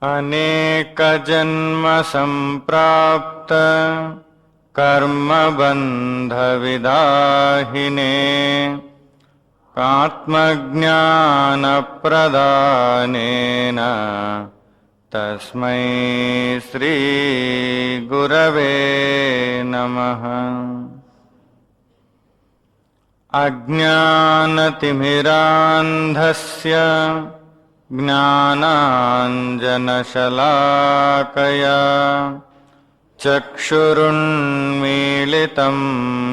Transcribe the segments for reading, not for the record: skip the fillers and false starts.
अनेक जन्म संप्राप्त कर्म बंध विदाहिने आत्मज्ञान प्रदानेन तस्मै श्री गुरवे नमः। अज्ञानतिमिरान्धस्य ज्ञानाञ्जनशलाकया चक्षुरुन्मीलितं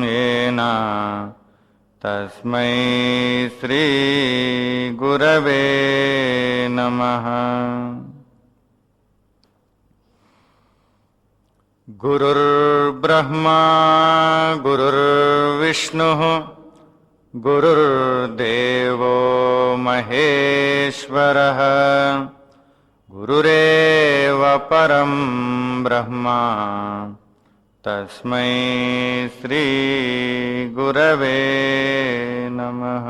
येन तस्मै श्री गुरवे नमः। गुरुर्ब्रह्मा गुरुर्विष्णुः गुरुर्देवो महेश्वरः गुरुरेव परं ब्रह्मा तस्मै श्री गुरवे नमः।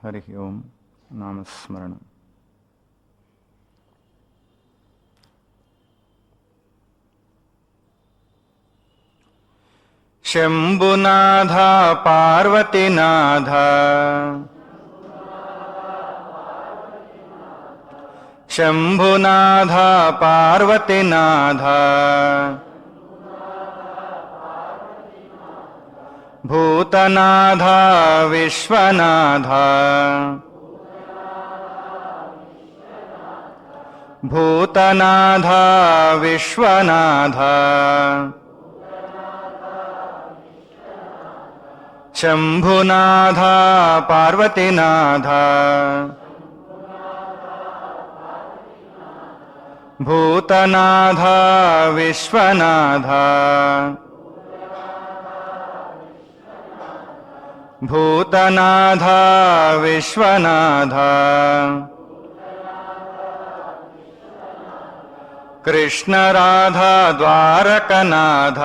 हरि ओम नामस्मरणम्। शंभुनाथ पार्वतीनाथ शंभुनाथ पार्वतीनाथ भूतनाथ विश्वनाथ भूतनाथ विश्वनाथ शंभुनाथ पार्वतीनाथ भूतनाथ विश्वनाथ भूतनाथ विश्वनाथ कृष्ण राधा द्वारकनाथ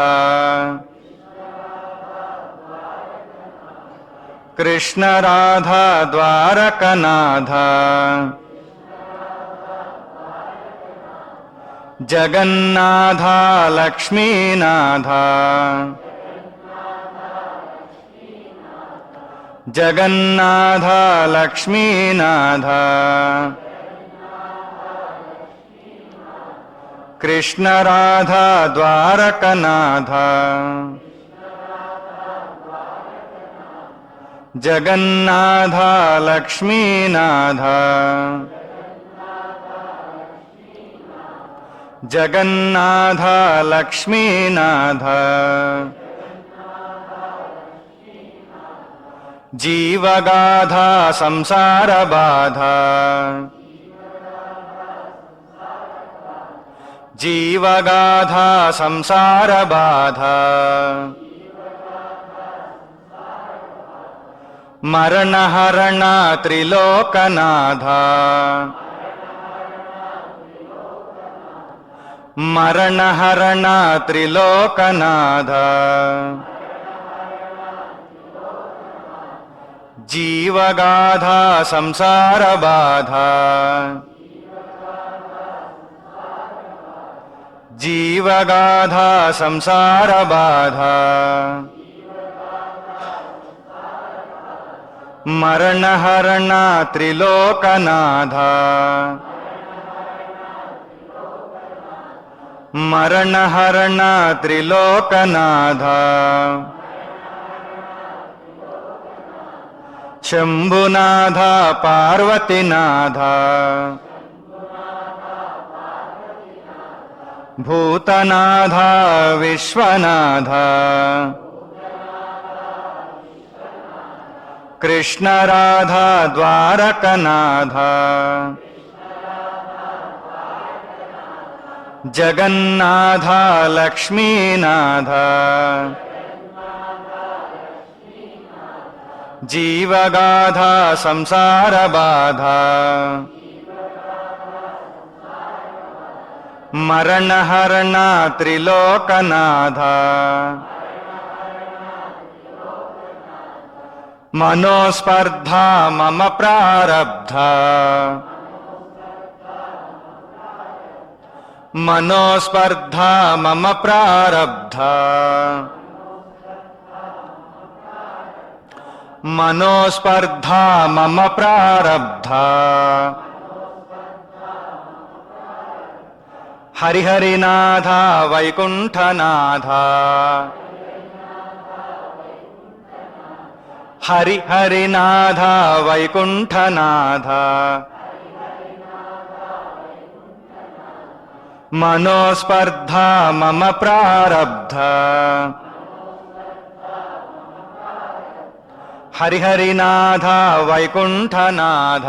कृष्ण राधा द्वारकनाथ जगन्नाथ लक्ष्मीनाथ जगन्नाथ लक्ष्मीनाथ कृष्ण राधा द्वारकनाथ जगन्नाथ लक्ष्मीनाथ जगन्नाथ लक्ष्मीनाथ जीवगाधा संसार बाधा जीवगाधा संसार बाधा मरण हरण त्रिलोकनाथ मरण हरण त्रिलोकनाथ जीवगाधा संसार बाधा जीवगाधा संसार बाधा मरण हरण त्रिलोकनाथ मरण हरण त्रिलोकनाथ शंभुनाथ पार्वतीनाथ भूतनाथ विश्वनाथ कृष्ण राधा द्वारकनाथ जगन्नाथ लक्ष्मीनाथ जीवगाधा संसार बाधा मरण हरण त्रिलोकनाथ మనోస్పర్ధా మమ ప్రారబ్ధ మనోస్పర్ధా మమ ప్రారబ్ధ మనోస్పర్ధా మమ ప్రారబ్ధ హరిహరినాథ వైకుంఠనాథ హరిహరినాథ వైకుంఠనాథ మనోస్పర్ధా మమ ప్రారబ్ధ హరిహరినాథ వైకుంఠనాథ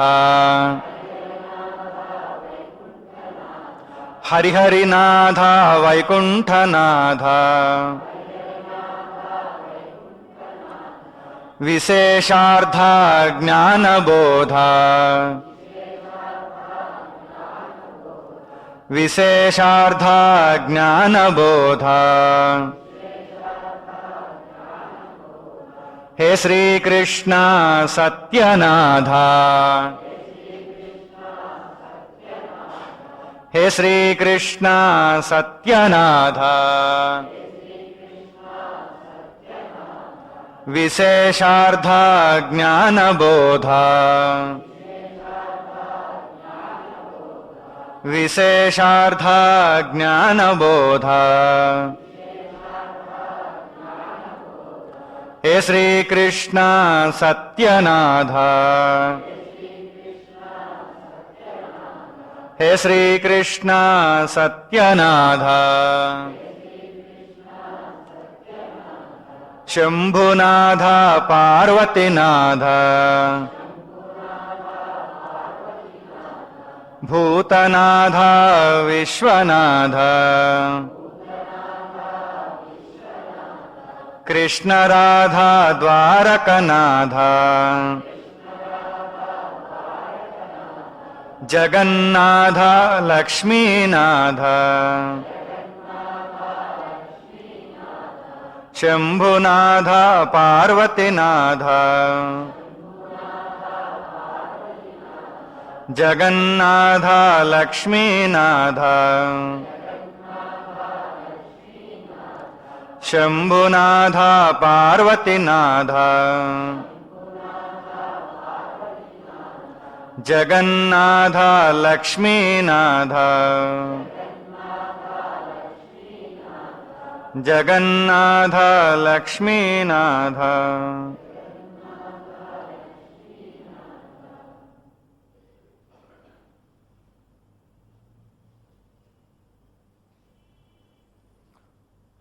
హరిహరినాథ వైకుంఠనాథ విశేషార్థ జ్ఞానబోధ విశేషార్థ జ్ఞానబోధ హే శ్రీకృష్ణ సత్యనాథ హే శ్రీకృష్ణ సత్యనాథ విశేషార్థ జ్ఞానబోధ విశేషార్థ జ్ఞానబోధ హే శ్రీకృష్ణ సత్యనాథ హే శ్రీకృష్ణ సత్యనాథ శంభునాథ పార్వతీనాథ భూతనాథ విశ్వనాథ కృష్ణరాధ ద్వారకనాథ జగన్నాథ లక్ష్మీనాథ శంభునాథ పార్వతీనాథ జగన్నాథ లక్ష్మీనాథ శంభునాథ పార్వతీనాథ జగన్నాథ లక్ష్మీనాథ జగన్నాథ లక్ష్మీనాథ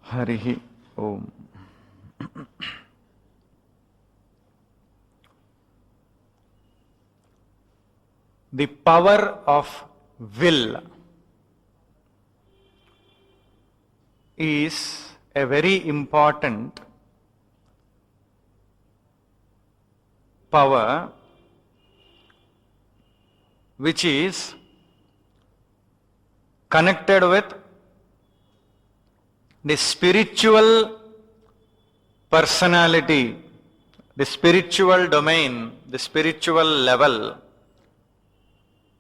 హరి ఓం. The power of will is a very important power which is connected with the spiritual personality, the spiritual domain, the spiritual level,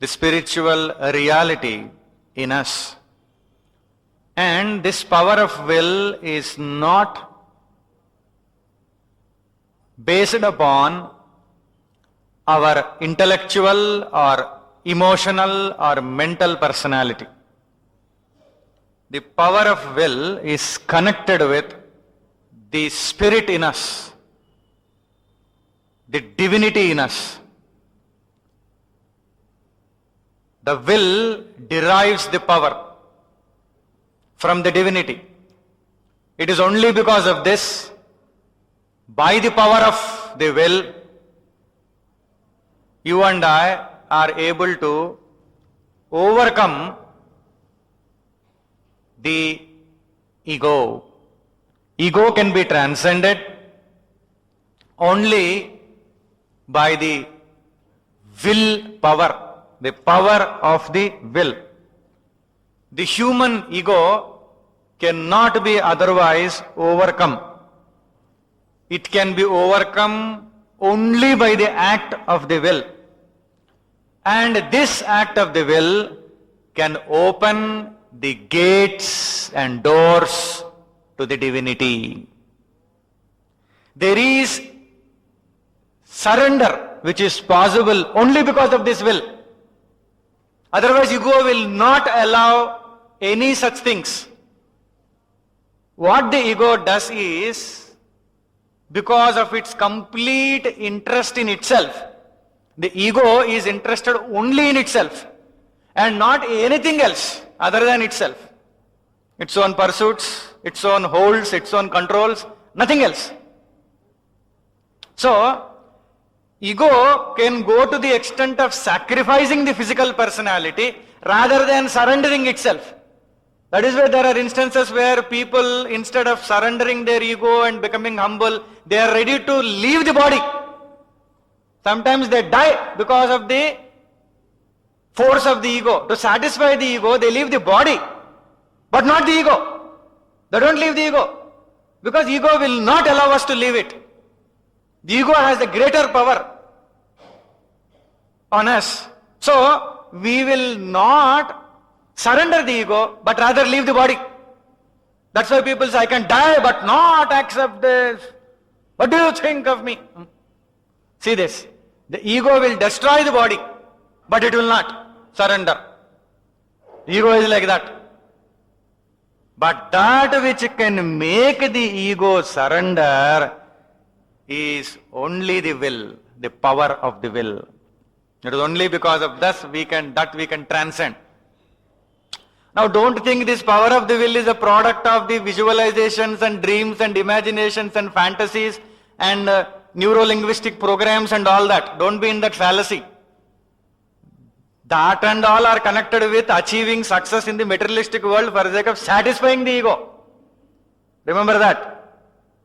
the spiritual reality in us. And this power of will is not based upon our intellectual or emotional or mental personality. The power of will is connected with the spirit in us, the divinity in us. The will derives the power from the divinity. It is only because of this, by the power of the will, you and I are able to overcome the ego. Ego can be transcended only by the will power, the power of the will. The human ego cannot be otherwise overcome. It can be overcome only by the act of the will. And this act of the will can open the gates and doors to the divinity. There is surrender which is possible only because of this will. Otherwise, ego will not allow any such things. What the ego does is, because of its complete interest in itself, the ego is interested only in itself and not anything else other than itself. Its own pursuits, its own holds, its own controls, nothing else. So, ego can go to the extent of sacrificing the physical personality rather than surrendering itself. That is why there are instances where people, instead of surrendering their ego and becoming humble, they are ready to leave the body. Sometimes they die because of the force of the ego. To satisfy the ego, they leave the body, but not the ego. They don't leave the ego, because ego will not allow us to leave it. The ego has a greater power on us. So, we will not surrender the ego, but rather leave the body. That's why people say, I can die but not accept this. What do you think of me? See this. The ego will destroy the body, but it will not surrender. Ego is like that. But that which can make the ego surrender is only the will, the power of the will. It is only because of that we can transcend. Now don't think this power of the will is a product of the visualizations and dreams and imaginations and fantasies and neuro-linguistic programs and all that. Don't be in that fallacy. That and all are connected with achieving success in the materialistic world for the sake of satisfying the ego. Remember that.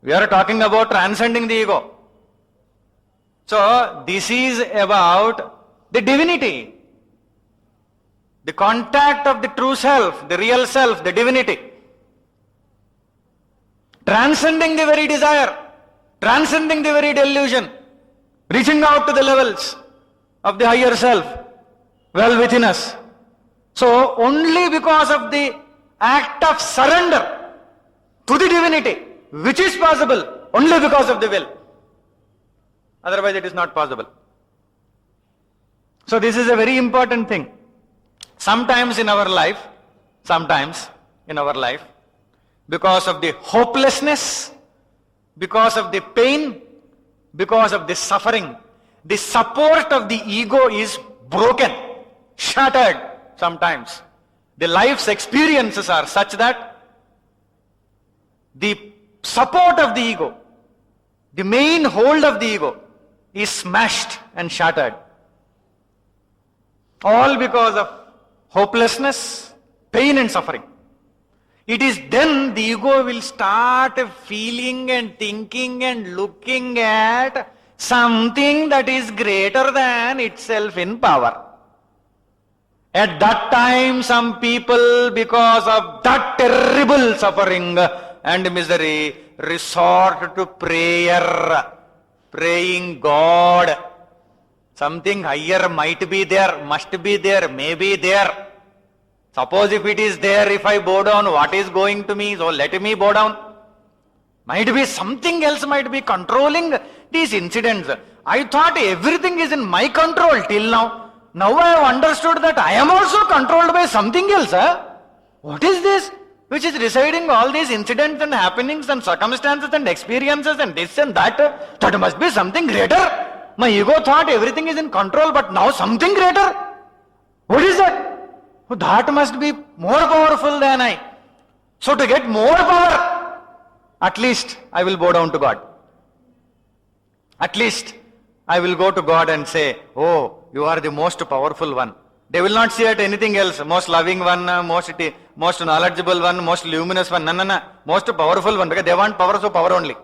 We are talking about transcending the ego. So this is about the divinity. The contact of the true self, the real self, the divinity. Transcending the very desire, transcending the very delusion, reaching out to the levels of the higher self, well within us. So only because of the act of surrender to the divinity, which is possible only because of the will. Otherwise it is not possible. So this is a very important thing. Sometimes in our life, because of the hopelessness, because of the pain, because of the suffering, the support of the ego is broken, shattered sometimes. The life's experiences are such that the support of the ego, the main hold of the ego is smashed and shattered. All because of hopelessness, pain and suffering. It is then the ego will start feeling and thinking and looking at something that is greater than itself in power. At that time, some people, because of that terrible suffering and misery, resort to prayer, praying God. Something higher might be there, must be there, may be there. Suppose if it is there, if I bow down, what is going to me? So let me bow down. Might be something else might be controlling these incidents. I thought everything is in my control till now. Now I have understood that I am also controlled by something else. What is this which is residing all these incidents and happenings and circumstances and experiences and this and that? That must be something greater. My ego thought everything is in control, but now something greater. What is that? Oh, that must be more powerful than I. So to get more power, at least I will bow down to God. At least I will go to God and say, oh, you are the most powerful one. They will not see at anything else. Most loving one, most knowledgeable one, most luminous one. No. Most powerful one. Because they want power, so power only.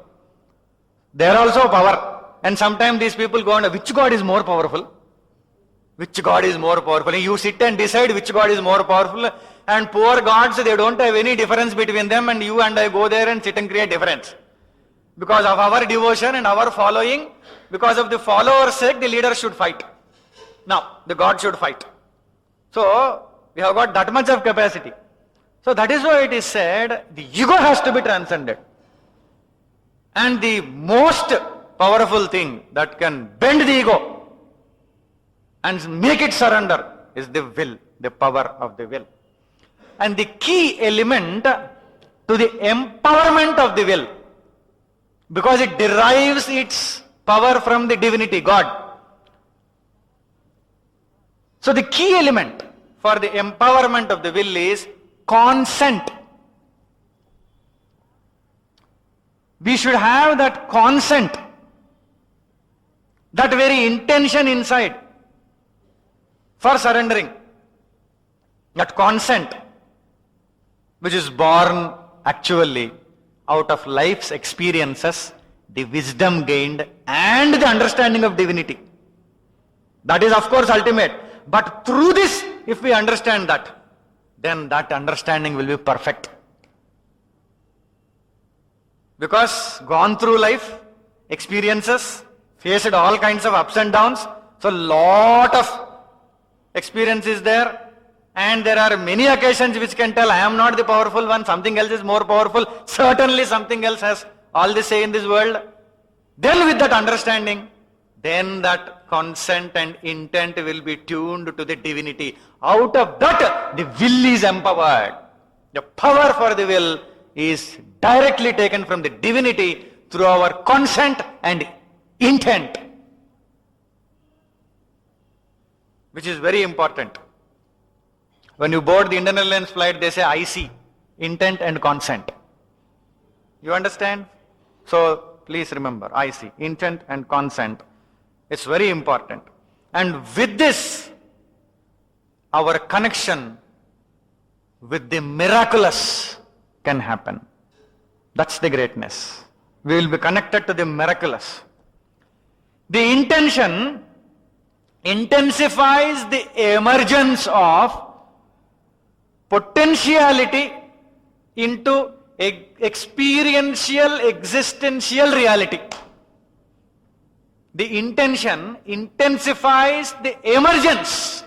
They are also power. And sometimes these people go on, which God is more powerful? Which God is more powerful? You sit and decide which God is more powerful. And poor gods, they don't have any difference between them, and you and I go there and sit and create difference. Because of our devotion and our following, because of the follower's sake, the leader should fight. Now, the God should fight. So, we have got that much of capacity. So that is why it is said, the ego has to be transcended. And the most powerful thing that can bend the ego and make it surrender is the will, the power of the will. And the key element to the empowerment of the will, because it derives its power from the divinity, God. So the key element for the empowerment of the will is consent. We should have that consent, that very intention inside for surrendering. That consent, which is born actually out of life's experiences, the wisdom gained and the understanding of divinity. That is of course ultimate. But through this, if we understand that, then that understanding will be perfect. Because gone through life, experiences, faced all kinds of ups and downs, so lot of experience is there, and there are many occasions which can tell I am not the powerful one, something else is more powerful, certainly something else has all the say in this world. Then with that understanding, then that consent and intent will be tuned to the divinity. Out of that, the will is empowered. The power for the will is directly taken from the divinity through our consent and intent, which is very important. When you board the Indian Airlines flight, they say IC, intent and consent. You understand? So please remember, IC, intent and consent. It's very important. And with this, our connection with the miraculous can happen. That's the greatness. We will be connected to the miraculous. The intention intensifies the emergence of potentiality into experiential, existential reality. The intention intensifies the emergence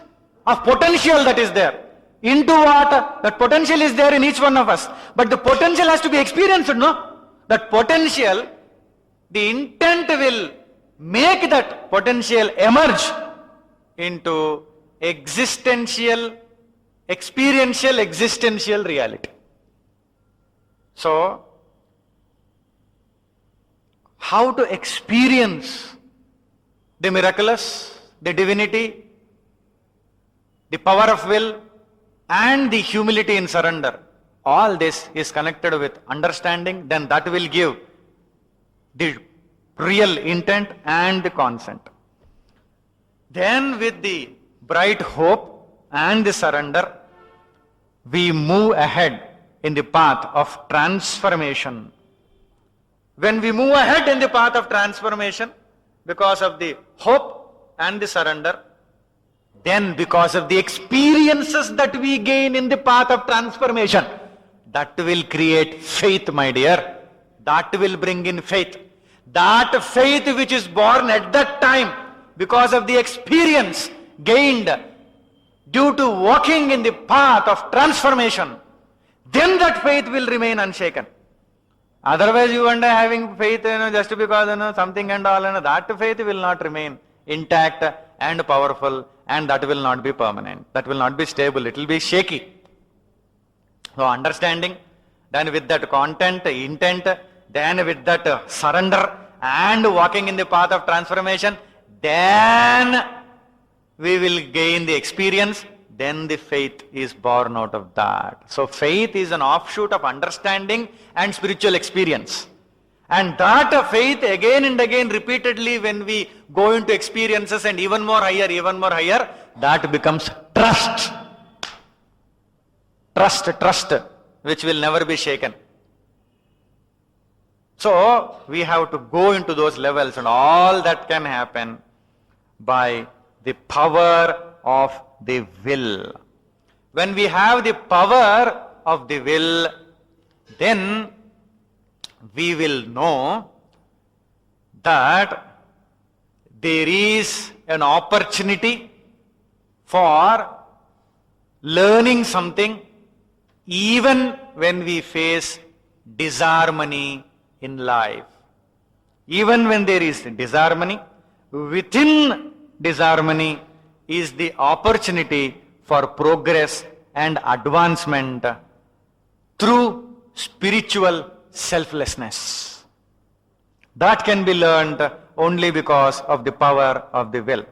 of potential that is there. Into what? That potential is there in each one of us. But the potential has to be experienced, no? That potential, the intent will make that potential emerge into experiential existential reality. So, how to experience the miraculous, the divinity, the power of will, and the humility in surrender? All this is connected with understanding, then that will give the real intent and the consent. Then with the bright hope and the surrender, we move ahead in the path of transformation. When we move ahead in the path of transformation, because of the hope and the surrender, then because of the experiences that we gain in the path of transformation, that will create faith, my dear. That will bring in faith. That faith which is born at that time because of the experience gained due to walking in the path of transformation, then that faith will remain unshaken. Otherwise you and I having faith, just because something and all, that faith will not remain intact and powerful, and that will not be permanent. That will not be stable. It will be shaky. So understanding, then with that content, intent, then with that surrender and walking in the path of transformation, then we will gain the experience, then the faith is born out of that. So faith is an offshoot of understanding and spiritual experience. And that faith again and again repeatedly when we go into experiences and even more higher, that becomes trust. Trust, which will never be shaken. So we have to go into those levels, and all that can happen by the power of the will. When we have the power of the will, then we will know that there is an opportunity for learning something even when we face disharmony in life. Even when there is disharmony, within disharmony is the opportunity for progress and advancement through spiritual selflessness. That can be learned only because of the power of the will.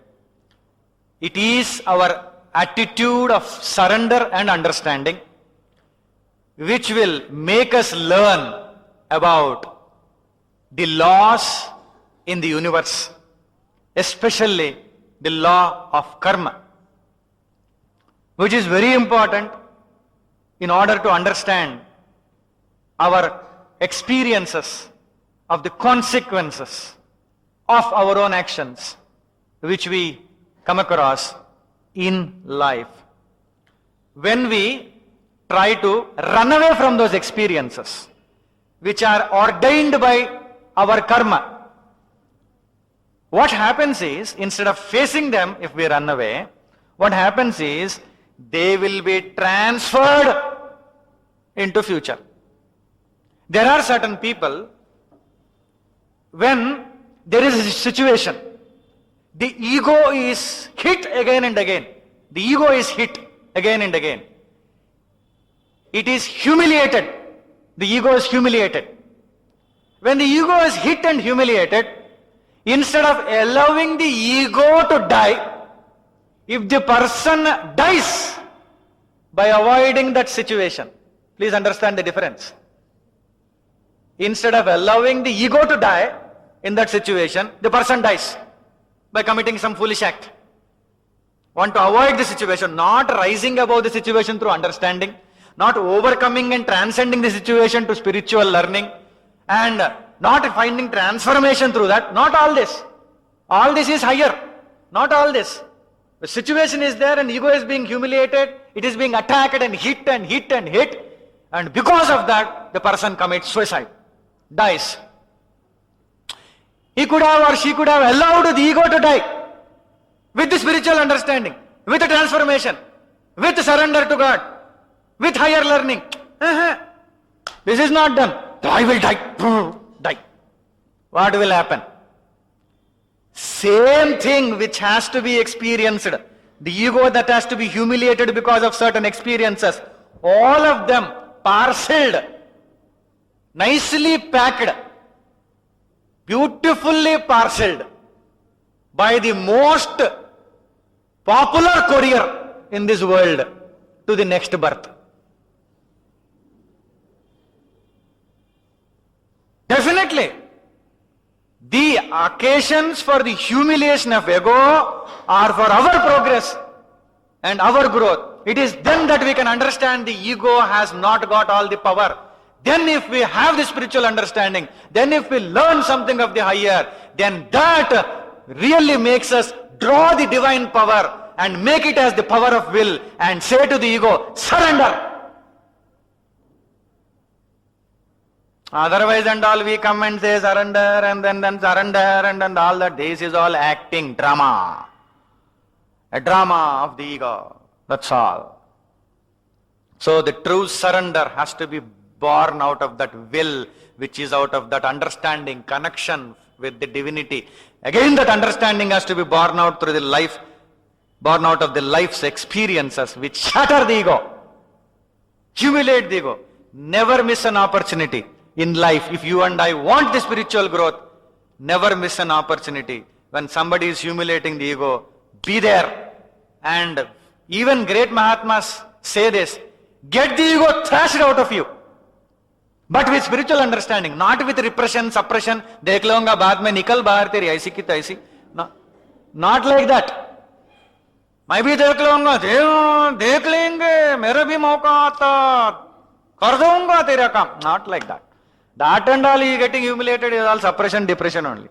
It is our attitude of surrender and understanding which will make us learn about the laws in the universe, especially the law of karma, which is very important in order to understand our experiences of the consequences of our own actions which we come across in life. When we try to run away from those experiences which are ordained by our karma, what happens is, instead of facing them, if we run away, what happens is they will be transferred into future. There are certain people, when there is a situation, the ego is hit again and again. The ego is hit again and again. It is humiliated. The ego is humiliated. When the ego is hit and humiliated, instead of allowing the ego to die, if the person dies by avoiding that situation, please understand the difference. Instead of allowing the ego to die in that situation, the person dies by committing some foolish act. Want to avoid the situation, not rising above the situation through understanding, not overcoming and transcending the situation to spiritual learning, and not finding transformation through that. Not all this. All this is higher. Not all this. The situation is there and ego is being humiliated, it is being attacked and hit and hit and hit, and because of that, the person commits suicide, dies. He could have or she could have allowed the ego to die with the spiritual understanding, with the transformation, with surrender to God, with higher learning. This is not done. I will die. Die. What will happen? Same thing which has to be experienced. The ego that has to be humiliated because of certain experiences. All of them parceled, nicely packed, beautifully parceled by the most popular courier in this world to the next birth. Definitely, the occasions for the humiliation of ego are for our progress and our growth. It is then that we can understand the ego has not got all the power. Then if we have the spiritual understanding, then if we learn something of the higher, then that really makes us draw the divine power and make it as the power of will and say to the ego, surrender. Otherwise and all we come and say surrender and then surrender and then all that. This is all acting, drama. A drama of the ego. That's all. So the true surrender has to be born out of that will, which is out of that understanding, connection with the divinity. Again that understanding has to be born out through the life, born out of the life's experiences which shatter the ego, humiliate the ego. Never miss an opportunity in life. If you and I want the spiritual growth, never miss an opportunity. When somebody is humiliating the ego, be there. And even great Mahatmas say this, get the ego thrashed out of you. But with spiritual understanding, not with repression, suppression, dekh launga baad mein nikal bahar teri aisi ki taisi. No, not like that. मैं भी देख लूंगा, देख लेंगे, मेरा भी मौका आता, कर दूंगा तेरा काम. Not like that. That and all is getting humiliated is all suppression, depression only.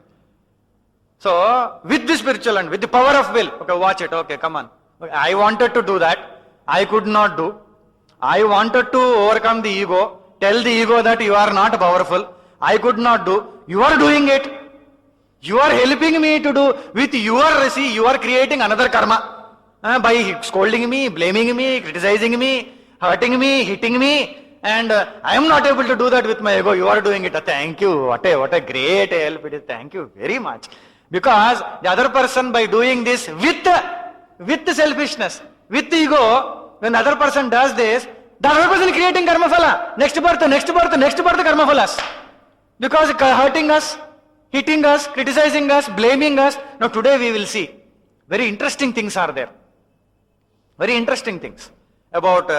So, with the spiritual and with the power of will, okay, watch it, okay, come on. Okay, I wanted to do that, I could not do. I wanted to overcome the ego, tell the ego that you are not powerful, I could not do. You are doing it. You are helping me to do, with your, see, you are creating another karma. By scolding me, blaming me, criticizing me, hurting me, hitting me. And I am not able to do that with my ego. You are doing it. Thank you. What a great help it is. Thank you very much. Because the other person, by doing this with selfishness, with the ego, when the other person does this, the other person is creating karma phala. Next birth karma phalas. Because hurting us, hitting us, criticizing us, blaming us. Now today we will see very interesting things are there. Very interesting things about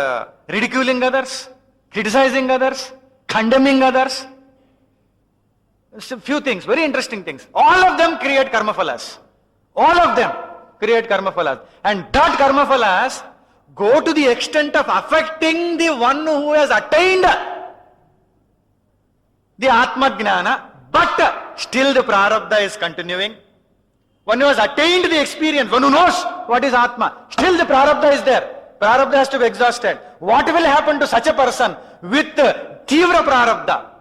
ridiculing others, criticizing others, condemning others. A few things, very interesting things. All of them create karma phalas. All of them create karma phalas. And that karma phalas go to the extent of affecting the one who has attained the Atma Jnana, but still the prarabdha is continuing. One who has attained the experience, one who knows what is Atma, still the prarabdha is there. Prarabdha has to be exhausted. What will happen to such a person with tivra prarabdha?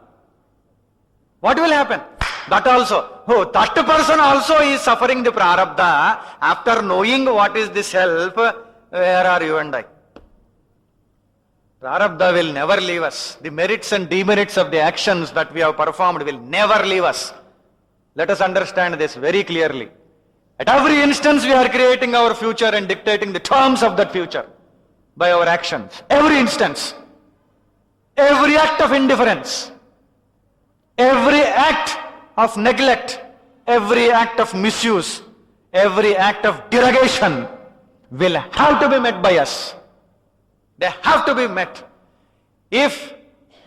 What will happen? That also, that person also is suffering the prarabdha. After knowing what is the self, where are you and I? Prarabdha will never leave us. The merits and demerits of the actions that we have performed will never leave us. Let us understand this very clearly. At every instance we are creating our future and dictating the terms of that future by our actions. Every instance. Every act of indifference. Every act of neglect. Every act of misuse. Every act of derogation will have to be met by us. They have to be met. If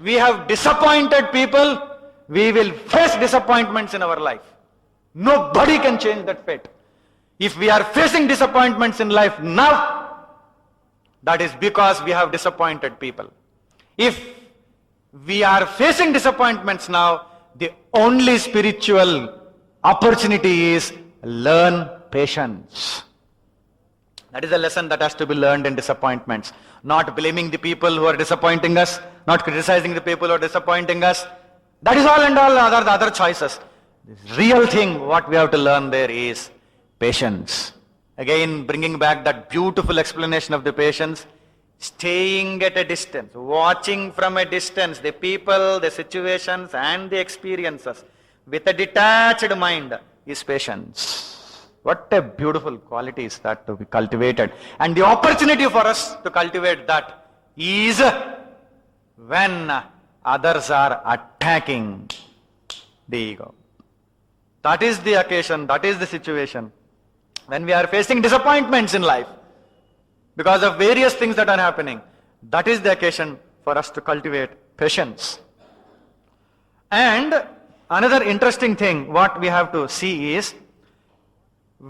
we have disappointed people, we will face disappointments in our life. Nobody can change that fate. If we are facing disappointments in life now, that is because we have disappointed people. If we are facing disappointments now, the only spiritual opportunity is learn patience. That is a lesson that has to be learned in disappointments. Not blaming the people who are disappointing us, not criticizing the people who are disappointing us. That is all and all the other choices. The real thing what we have to learn there is patience. Again, bringing back that beautiful explanation of the patience, staying at a distance, watching from a distance the people, the situations and the experiences with a detached mind is patience. What a beautiful quality is that to be cultivated. And the opportunity for us to cultivate that is when others are attacking the ego. That is the occasion, that is the situation. When we are facing disappointments in life because of various things that are happening, that is the occasion for us to cultivate patience. And another interesting thing what we have to see is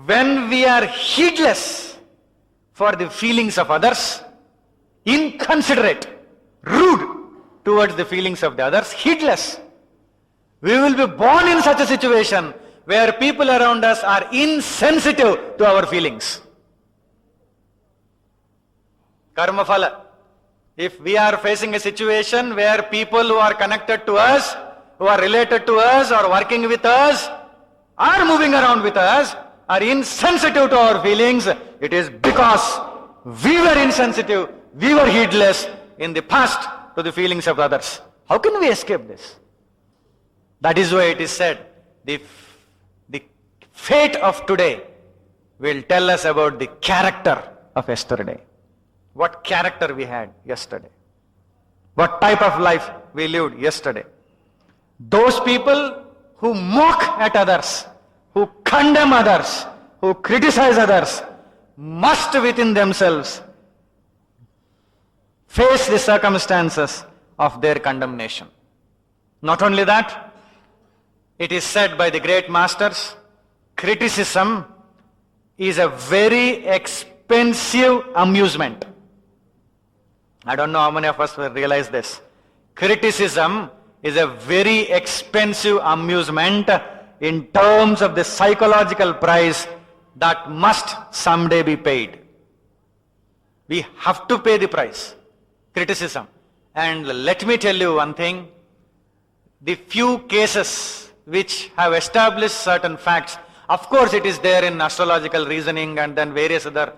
when we are heedless for the feelings of others, inconsiderate, rude towards the feelings of the others, heedless, we will be born in such a situation where people around us are insensitive to our feelings. Karma phala. If we are facing a situation where people who are connected to us, who are related to us, or working with us, are moving around with us, are insensitive to our feelings, it is because we were insensitive, we were heedless in the past to the feelings of others. How can we escape this? That is why it is said, the fate of today will tell us about the character of yesterday. What character we had yesterday. What type of life we lived yesterday. Those people who mock at others, who condemn others, who criticize others, must within themselves face the circumstances of their condemnation. Not only that, it is said by the great masters, criticism is a very expensive amusement. I don't know how many of us will realize this. Criticism is a very expensive amusement in terms of the psychological price that must someday be paid. We have to pay the price. Criticism. And let me tell you one thing. The few cases which have established certain facts. Of course, it is there in astrological reasoning and then various other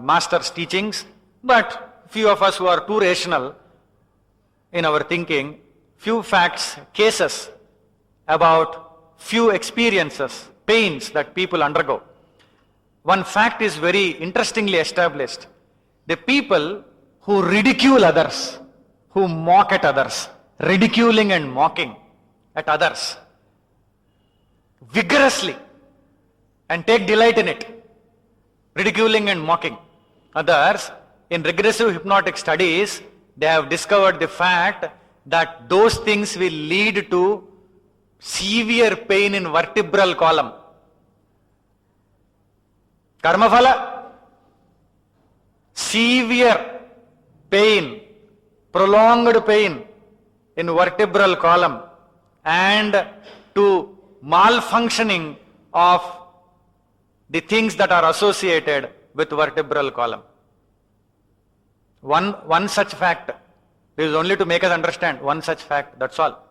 masters' teachings, but few of us who are too rational in our thinking, few facts, cases about few experiences, pains that people undergo. One fact is very interestingly established. The people who ridicule others, who mock at others, ridiculing and mocking at others vigorously and take delight in it, ridiculing and mocking others, in regressive hypnotic studies, they have discovered the fact that those things will lead to severe pain in vertebral column. Karmaphala, severe pain, prolonged pain in vertebral column, and to malfunctioning of the things that are associated with vertebral column. One such fact. This is only to make us understand one such fact, that's all.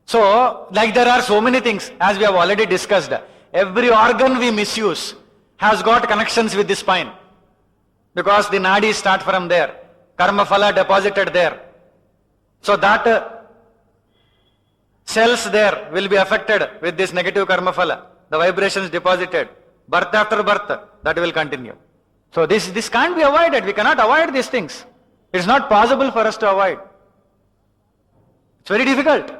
So, like there are so many things, as we have already discussed, every organ we misuse has got connections with the spine, because the nadis start from there, karma phala deposited there. So that cells there will be affected with this negative karma phala, the vibrations deposited, birth after birth, that will continue. So this can't be avoided, we cannot avoid these things. It is not possible for us to avoid. It's very difficult.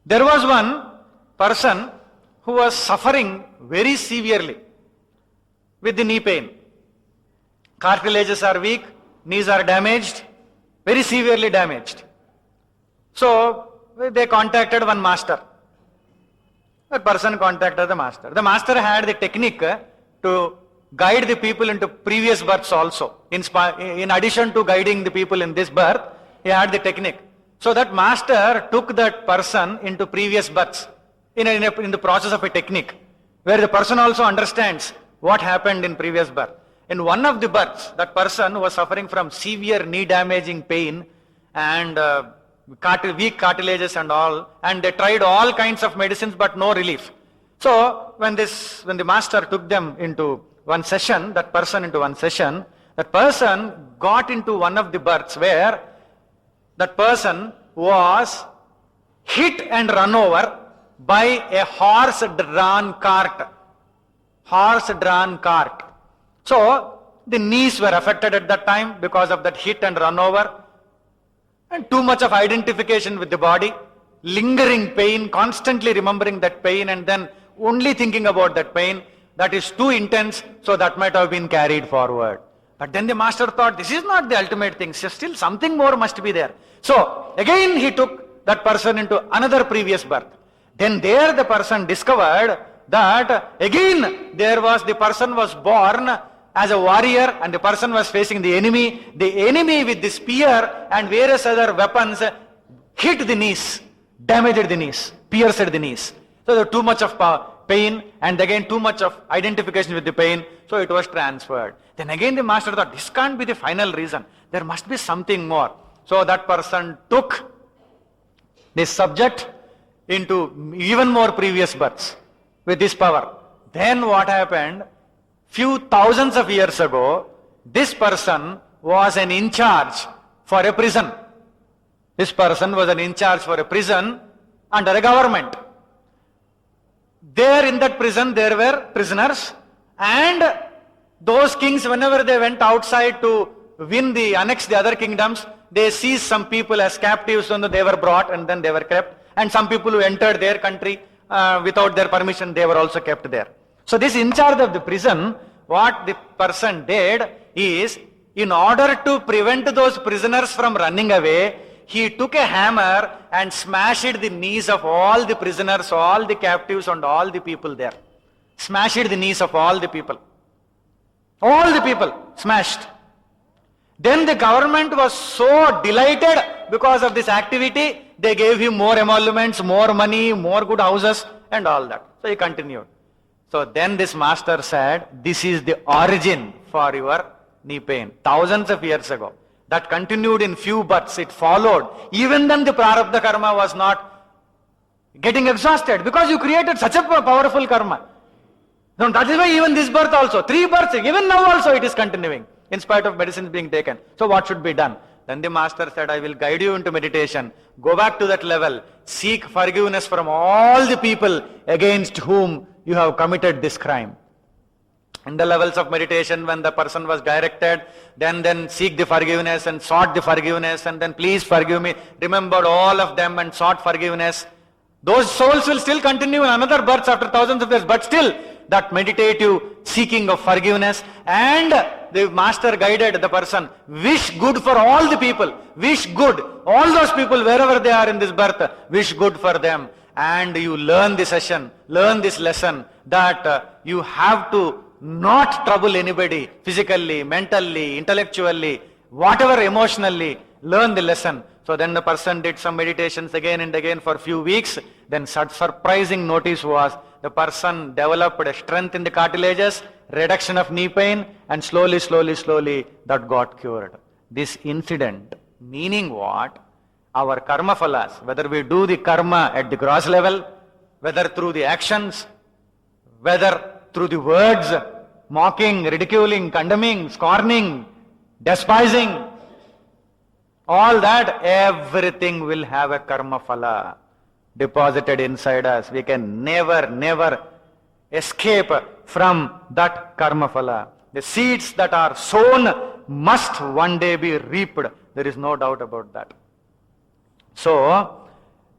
There was one person who was suffering very severely with the knee pain. Cartilages are weak, knees are damaged, very severely damaged. So they contacted one master. That person contacted the master. The master had the technique to guide the people into previous births also. In addition to guiding the people in this birth, he had the technique. So that master took that person into previous births in the process of a technique, where the person also understands what happened in previous birth. In one of the births, that person was suffering from severe knee damaging pain and weak cartilages and all, and they tried all kinds of medicines but no relief. So when the master took them into one session, that person got into one of the births where that person was hit and run over by a horse-drawn cart. So the knees were affected at that time because of that hit and run over, and too much of identification with the body, lingering pain, constantly remembering that pain and then only thinking about that pain. That is too intense, so that might have been carried forward. But then the master thought, this is not the ultimate thing, still something more must be there. So again he took that person into another previous birth. Then there the person discovered that again the person was born as a warrior and the person was facing the enemy. The enemy with the spear and various other weapons hit the knees, damaged the knees, pierced the knees. So there was too much of pain and again too much of identification with the pain, so it was transferred. Then again the master thought, this can't be the final reason, there must be something more. So that person took this subject into even more previous births with this power. Then what happened? Few thousands of years ago, this person was an in charge for a prison. This person was an in charge for a prison under a government. There in that prison there were prisoners, and those kings, whenever they went outside to annex the other kingdoms, they seized some people as captives, and they were brought and then they were kept. And some people who entered their country without their permission, they were also kept there. So this in charge of the prison, what the person did is, in order to prevent those prisoners from running away, he took a hammer and smashed the knees of all the prisoners, all the captives and all the people there. Smashed the knees of all the people. All the people smashed. Then the government was so delighted because of this activity, they gave him more emoluments, more money, more good houses and all that. So he continued. So then this master said, this is the origin for your knee pain. Thousands of years ago. that continued in few births, it followed. Even then the prarabdha karma was not getting exhausted because you created such a powerful karma. No, that is why even this birth also, 3 births, even now also it is continuing in spite of medicines being taken. So what should be done? Then the master said, I will guide you into meditation. Go back to that level. Seek forgiveness from all the people against whom you have committed this crime. In the levels of meditation, when the person was directed, then seek the forgiveness and sought the forgiveness, and then please forgive me, remembered all of them and sought forgiveness. Those souls will still continue in another births after thousands of years, but still that meditative seeking of forgiveness, and the master guided the person, wish good for all the people, wish good, all those people wherever they are in this birth, wish good for them, and you learn the session, learn this lesson that you have to not trouble anybody physically, mentally, intellectually, whatever emotionally, learn the lesson. So then the person did some meditations again and again for few weeks. Then surprising notice was the person developed a strength in the cartilages, reduction of knee pain, and slowly that got cured. This incident, meaning what? Our karma phalas, whether we do the karma at the gross level, whether through the actions, whether through the words, mocking, ridiculing, condemning, scorning, despising, all that, everything will have a karma phala deposited inside us. We can never escape from that karma phala. The seeds that are sown must one day be reaped. There is no doubt about that. So,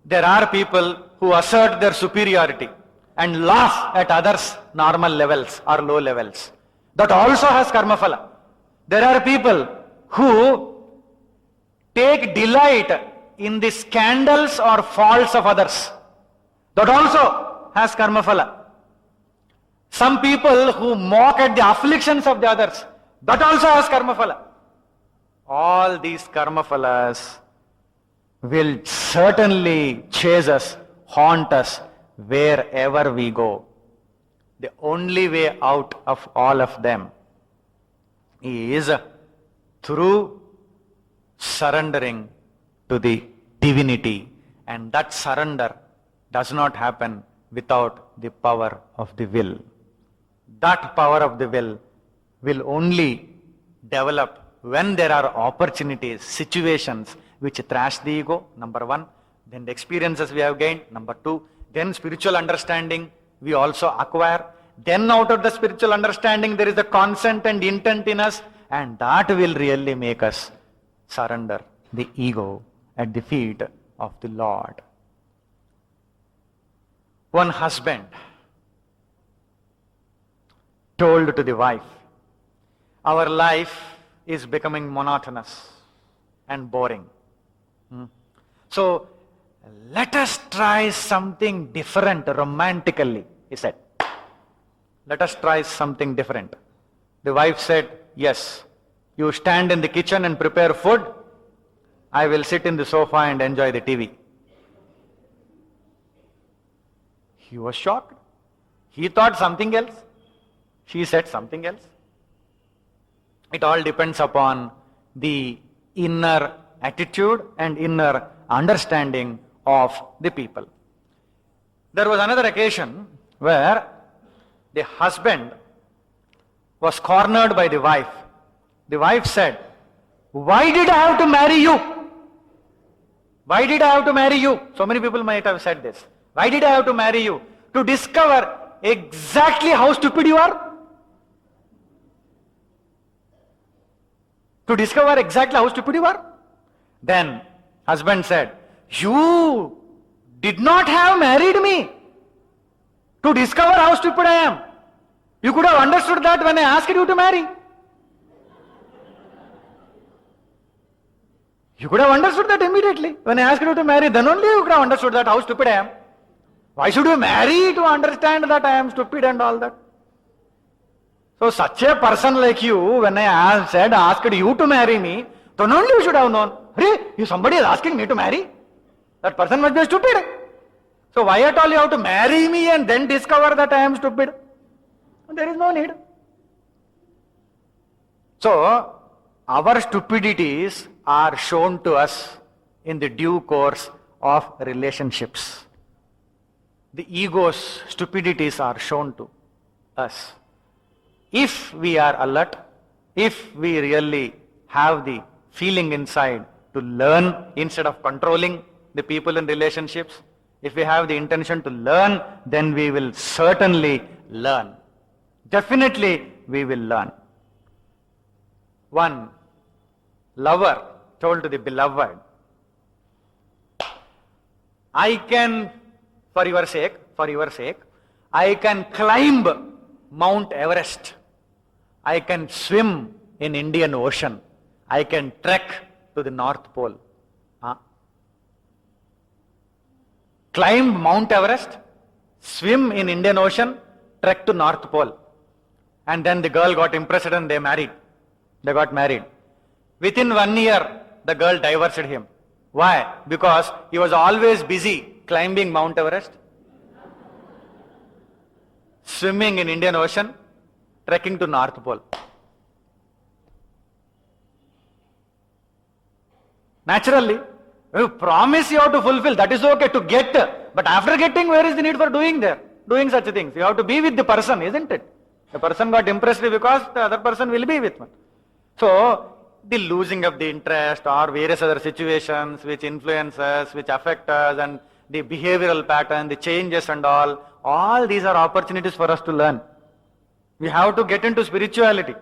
there are people who assert their superiority and laugh at others' normal levels or low levels. That also has karma phala. There are people who take delight in the scandals or faults of others. That also has karma phala. Some people who mock at the afflictions of the others. That also has karma phala. All these karma phalas will certainly chase us, haunt us, wherever we go. The only way out of all of them is through surrendering to the divinity, and that surrender does not happen without the power of the will. That power of the will only develop when there are opportunities, situations which thrash the ego, number 1, then the experiences we have gained, number 2, then spiritual understanding we also acquire, then out of the spiritual understanding there is the consent and intent in us, and that will really make us surrender the ego at the feet of the Lord. One husband told to the wife, our life is becoming monotonous and boring. So, let us try something different romantically, he said. Let us try something different. The wife said, yes, you stand in the kitchen and prepare food. I will sit in the sofa and enjoy the TV. He was shocked. He thought something else. She said something else. It all depends upon the inner attitude and inner understanding of the people. There was another occasion where the husband was cornered by the wife. The wife said, why did I have to marry you? Why did I have to marry you? So many people might have said this. Why did I have to marry you? To discover exactly how stupid you are? To discover exactly how stupid you are? Then husband said, you did not have married me to discover how stupid I am. You could have understood that when I asked you to marry. You could have understood that immediately. When I asked you to marry, then only you could have understood that how stupid I am. Why should you marry to understand that I am stupid and all that? So such a person like you, when I asked you to marry me, then only you should have known. Hey, somebody is asking me to marry? That person must be stupid. So why at all you have to marry me and then discover that I am stupid? There is no need. So, our stupidities are shown to us in the due course of relationships. The ego's stupidities are shown to us. If we are alert, if we really have the feeling inside to learn instead of controlling the people in relationships, if we have the intention to learn, then we will certainly learn. Definitely we will learn. One lover told to the beloved, I can, for your sake, I can climb Mount Everest. I can swim in Indian Ocean. I can trek to the North Pole. Climb Mount Everest, swim in Indian Ocean, trek to North Pole. And then the girl got impressed and they married. They got married. Within 1 year, the girl divorced him. Why? Because he was always busy climbing Mount Everest, swimming in Indian Ocean, trekking to North Pole. Naturally, you promise you have to fulfill, that is okay to get, but after getting, where is the need for doing such things? You have to be with the person, isn't it? The person got impressed because the other person will be with one. So, the losing of the interest or various other situations which influence us, which affect us, and the behavioral pattern, the changes and all these are opportunities for us to learn. We have to get into spirituality.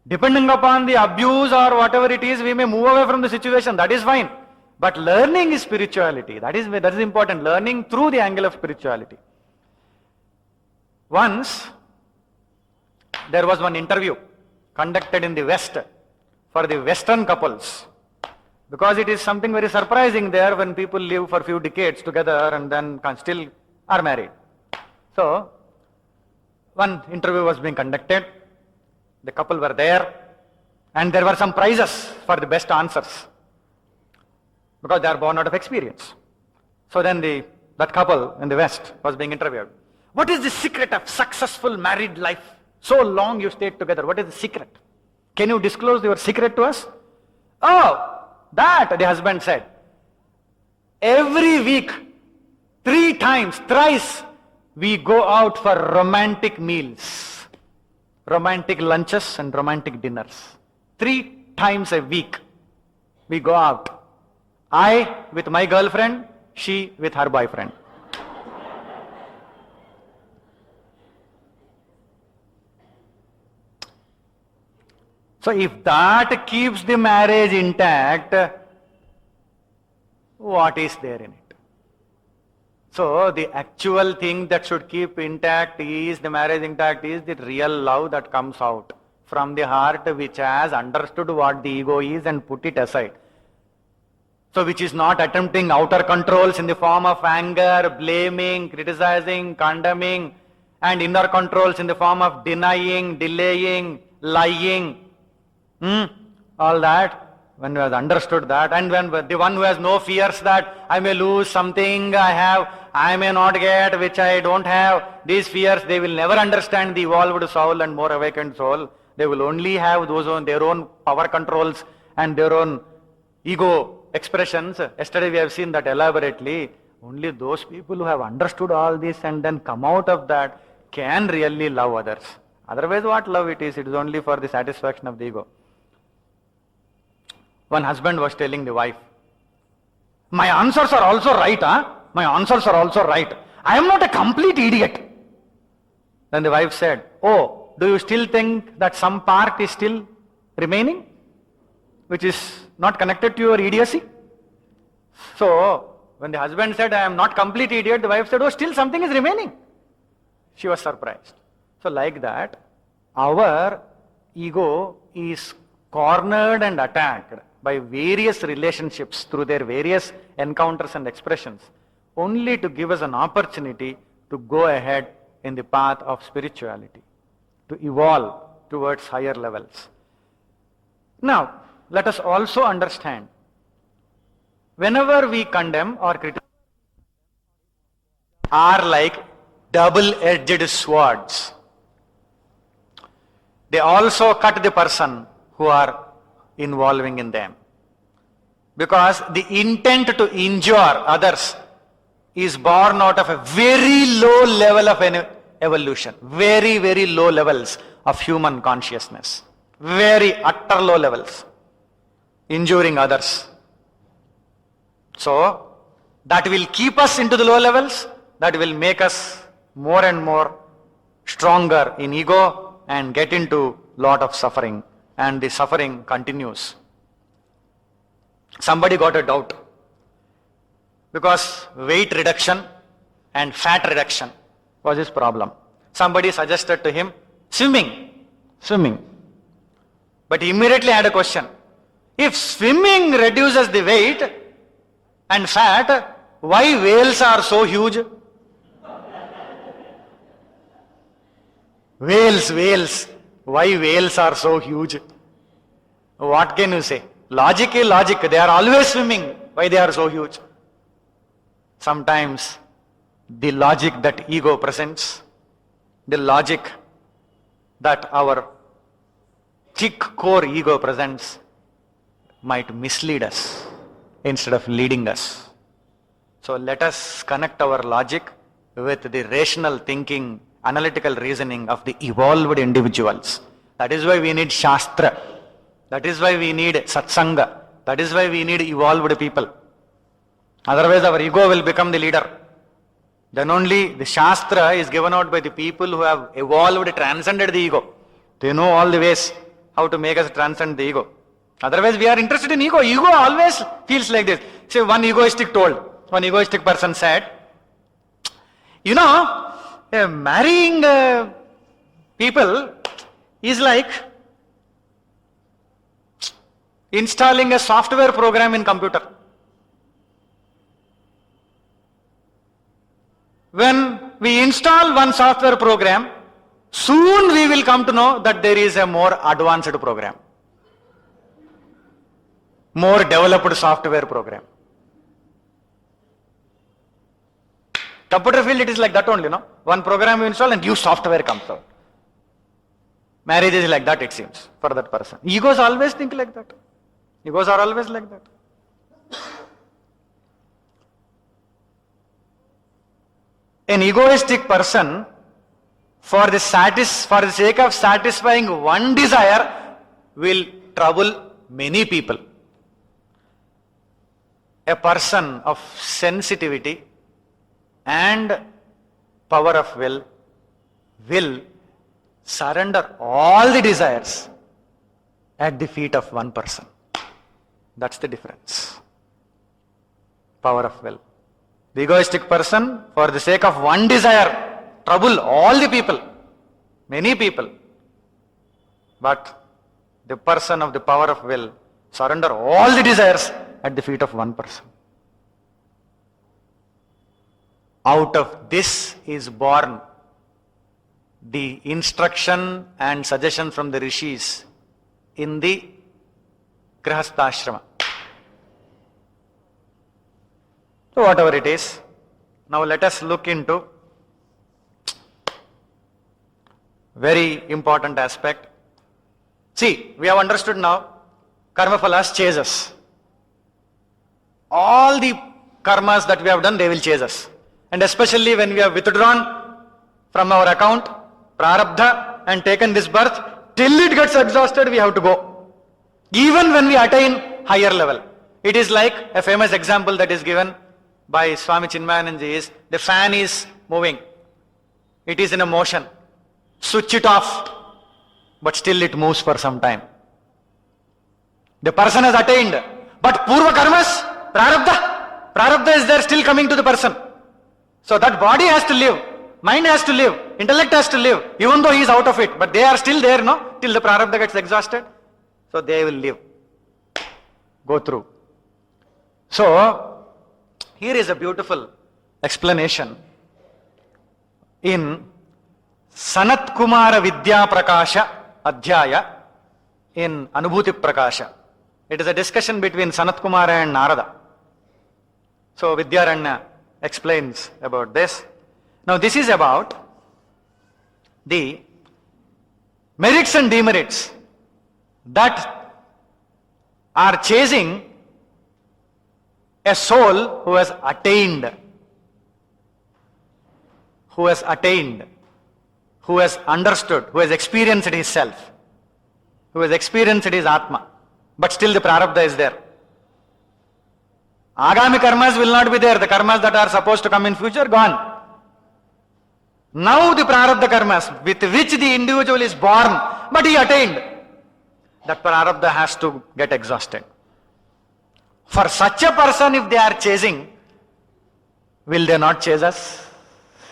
Depending upon the abuse or whatever it is, we may move away from the situation, that is fine. But learning is spirituality, that is important, learning through the angle of spirituality. Once, there was one interview conducted in the West for the Western couples, because it is something very surprising there when people live for a few decades together and then still are married. So, one interview was being conducted, the couple were there, and there were some prizes for the best answers, because they are born out of experience. So then that couple in the West was being interviewed. What is the secret of successful married life? So long you stayed together. What is the secret? Can you disclose your secret to us? Oh, that, the husband said. Every week, 3 times, thrice, we go out for romantic meals, romantic lunches and romantic dinners. 3 times a week, we go out. I with my girlfriend, she with her boyfriend. So if that keeps the marriage intact, what is there in it? So the actual thing that should keep intact is, the marriage intact is the real love that comes out from the heart, which has understood what the ego is and put it aside. So which is not attempting outer controls in the form of anger, blaming, criticizing, condemning, and inner controls in the form of denying, delaying, lying. All that, when we have understood that, and when the one who has no fears that I may lose something I have, I may not get which I don't have, these fears, they will never understand the evolved soul and more awakened soul. They will only have their own power controls and their own ego expressions. Yesterday we have seen that elaborately. Only those people who have understood all this and then come out of that can really love others. Otherwise what love it is only for the satisfaction of the ego. One husband was telling the wife, my answers are also right, My answers are also right. I am not a complete idiot. Then the wife said, oh, do you still think that some part is still remaining, which is not connected to your idiocy? So, when the husband said, I am not complete idiot, the wife said, oh, still something is remaining. She was surprised. So like that, our ego is cornered and attacked by various relationships through their various encounters and expressions, only to give us an opportunity to go ahead in the path of spirituality, to evolve towards higher levels. Now, let us also understand, whenever we condemn or criticize, are like double-edged swords. They also cut the person who are involving in them. Because the intent to injure others is born out of a very low level of evolution. Very, very low levels of human consciousness. Very utter low levels. Injuring others. So, that will keep us into the low levels. That will make us more and more stronger in ego and get into lot of suffering. And the suffering continues. Somebody got a doubt. Because weight reduction and fat reduction was his problem. Somebody suggested to him, swimming. But he immediately had a question. If swimming reduces the weight and fat, why whales are so huge? Whales. Why whales are so huge? What can you say? Logic is logic. They are always swimming. Why they are so huge? Sometimes the logic that ego presents, the logic that our thick core ego presents might mislead us instead of leading us. So let us connect our logic with the rational thinking, analytical reasoning of the evolved individuals. That is why we need Shastra. That is why we need Satsanga. That is why we need evolved people. Otherwise our ego will become the leader. Then only the Shastra is given out by the people who have evolved, transcended the ego. They know all the ways how to make us transcend the ego. Otherwise we are interested in ego. Ego always feels like this. Say one egoistic person said, marrying people is like installing a software program in computer. When we install one software program, soon we will come to know that there is a more advanced program. More developed software program. Computer field it is like that only, no? One program you install and new software comes out. Marriage is like that it seems for that person. Egos always think like that. Egos are always like that. An egoistic person, for the sake of satisfying one desire, will trouble many people. A person of sensitivity and power of will surrender all the desires at the feet of one person. That's the difference. Power of will. The egoistic person, for the sake of one desire, trouble all the people, many people. But the person of the power of will surrender all the desires at the feet of one person. Out of this is born the instruction and suggestion from the rishis in the Grihastha-ashrama. So whatever it is, now let us look into very important aspect. See, we have understood now, karma phalas chase us. All the karmas that we have done, they will chase us. And especially when we have withdrawn from our account, prarabdha, and taken this birth, till it gets exhausted, we have to go. Even when we attain higher level. It is like a famous example that is given by Swami Chidatmanandha is, the fan is moving. It is in a motion. Switch it off, but still it moves for some time. The person has attained, but purva karmas, prarabdha is there still coming to the person. So that body has to live, mind has to live, intellect has to live, even though he is out of it, but they are still there, no? Till the prarabdha gets exhausted. So they will live, go through. So, here is a beautiful explanation in Sanat Kumara Vidya Prakasha Adhyaya in Anubhuti Prakasha. It is a discussion between Sanat Kumara and Narada. So Vidyaranya explains about this. Now this is about the merits and demerits that are chasing a soul who has attained, who has understood, who has experienced his self, who has experienced his Atma, but still the prarabdha is there. Agami karmas will not be there. The karmas that are supposed to come in future, gone. Now the prarabdha karmas with which the individual is born, but he attained, that prarabdha has to get exhausted. For such a person, if they are chasing, will they not chase us?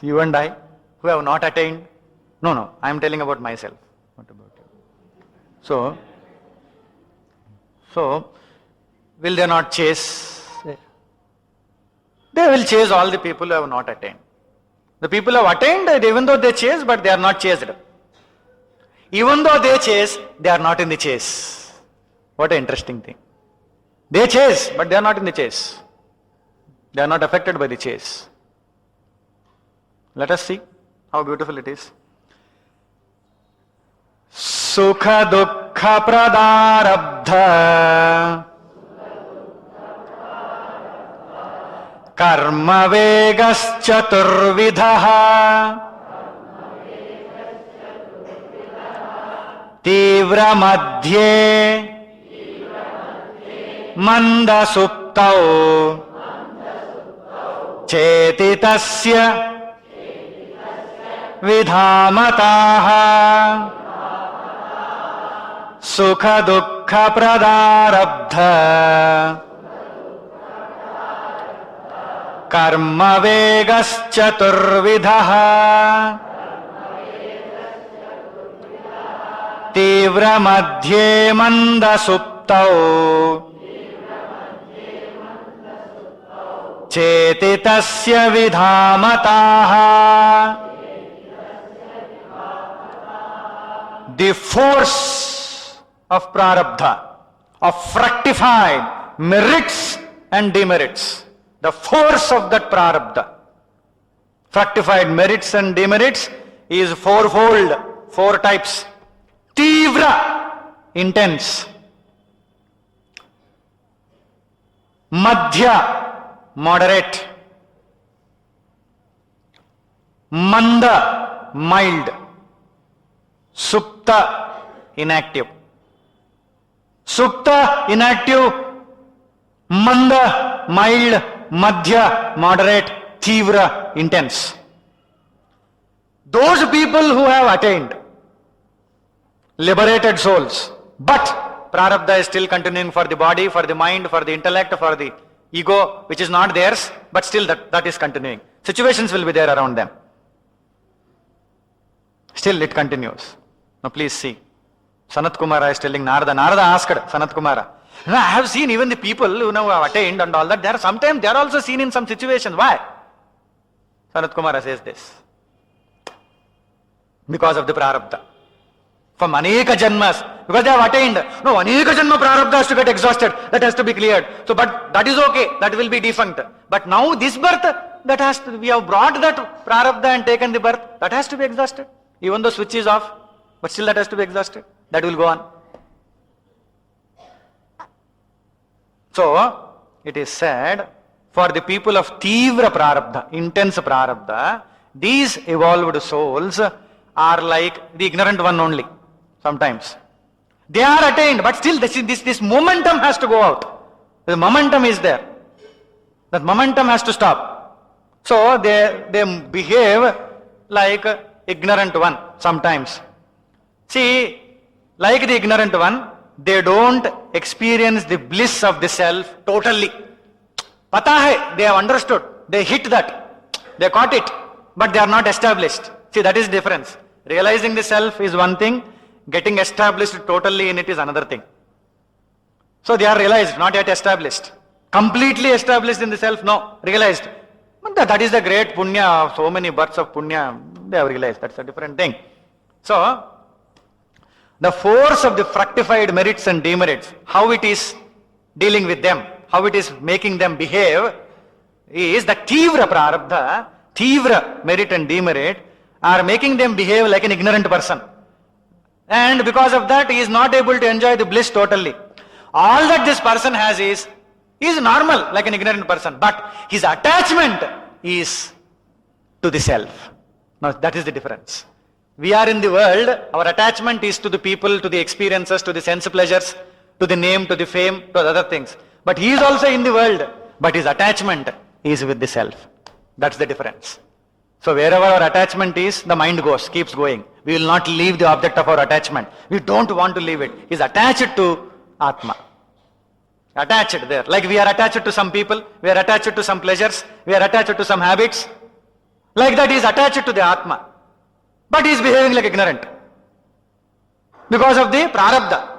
You and I, who have not attained? No, I am telling about myself. What about you? So, will they not chase? They will chase all the people who have not attained. The people who have attained, even though they chase, but they are not chased. Even though they chase, they are not in the chase. What an interesting thing. They chase, but they are not in the chase. They are not affected by the chase. Let us see how beautiful it is. Sukha dukkha pradarabdha karma vegas chaturvidha tivra madhye manda suptau chetitasya vidhamataha sukha dukkha pradarabdha karma vegas chaturvidha tivra madhye manda suptau chetitasya vidhamataha. The force of prarabdha, of fructified merits and demerits, the force of that prarabdha, fructified merits and demerits, is fourfold, four types. Tivra, intense. Madhya, moderate. Manda, mild. Supta, inactive. Supta, inactive. Manda, mild. Madhya, moderate. Tivra, intense. Those people who have attained, liberated souls, but prarabdha is still continuing for the body, for the mind, for the intellect, for the ego, which is not theirs, but still that is continuing. Situations will be there around them. Still it continues. Now please see. Sanat Kumara is telling Narada. Narada asked Sanat Kumara, I have seen even the people who have attained and all that, sometimes they are also seen in some situations. Why? Sanat Kumara says this. Because of the prarabdha. From aneka janmas, because they have attained. No, aneka janma prarabdha has to get exhausted. That has to be cleared. So, but that is okay. That will be defunct. But now this birth, that has to, we have brought that prarabdha and taken the birth. That has to be exhausted. Even though switch is off, but still that has to be exhausted. That will go on. So, it is said, for the people of tivra prarabdha, intense prarabdha, these evolved souls are like the ignorant one only. Sometimes they are attained, but still this momentum has to go out. The momentum is there. That momentum has to stop. So they behave like ignorant one sometimes. See, like the ignorant one, they don't experience the bliss of the self totally. Pata hai, they have understood. They hit that. They caught it, but they are not established. See, that is difference. Realizing the self is one thing. Getting established totally in it is another thing. So they are realized, not yet established. Completely established in the self, no, realized. But that is the great punya, so many births of punya, they have realized, that's a different thing. So, the force of the fructified merits and demerits, how it is dealing with them, how it is making them behave, is the tivra prarabdha, tivra merit and demerit, are making them behave like an ignorant person. And because of that, he is not able to enjoy the bliss totally. All that this person has is normal, like an ignorant person. But his attachment is to the self. Now, that is the difference. We are in the world, our attachment is to the people, to the experiences, to the sense pleasures, to the name, to the fame, to other things. But he is also in the world, but his attachment is with the self. That's the difference. So wherever our attachment is, the mind goes, keeps going. We will not leave the object of our attachment. We don't want to leave it. He is attached to Atma. Attached there. Like we are attached to some people, we are attached to some pleasures, we are attached to some habits. Like that he is attached to the Atma. But he is behaving like ignorant. Because of the prarabdha.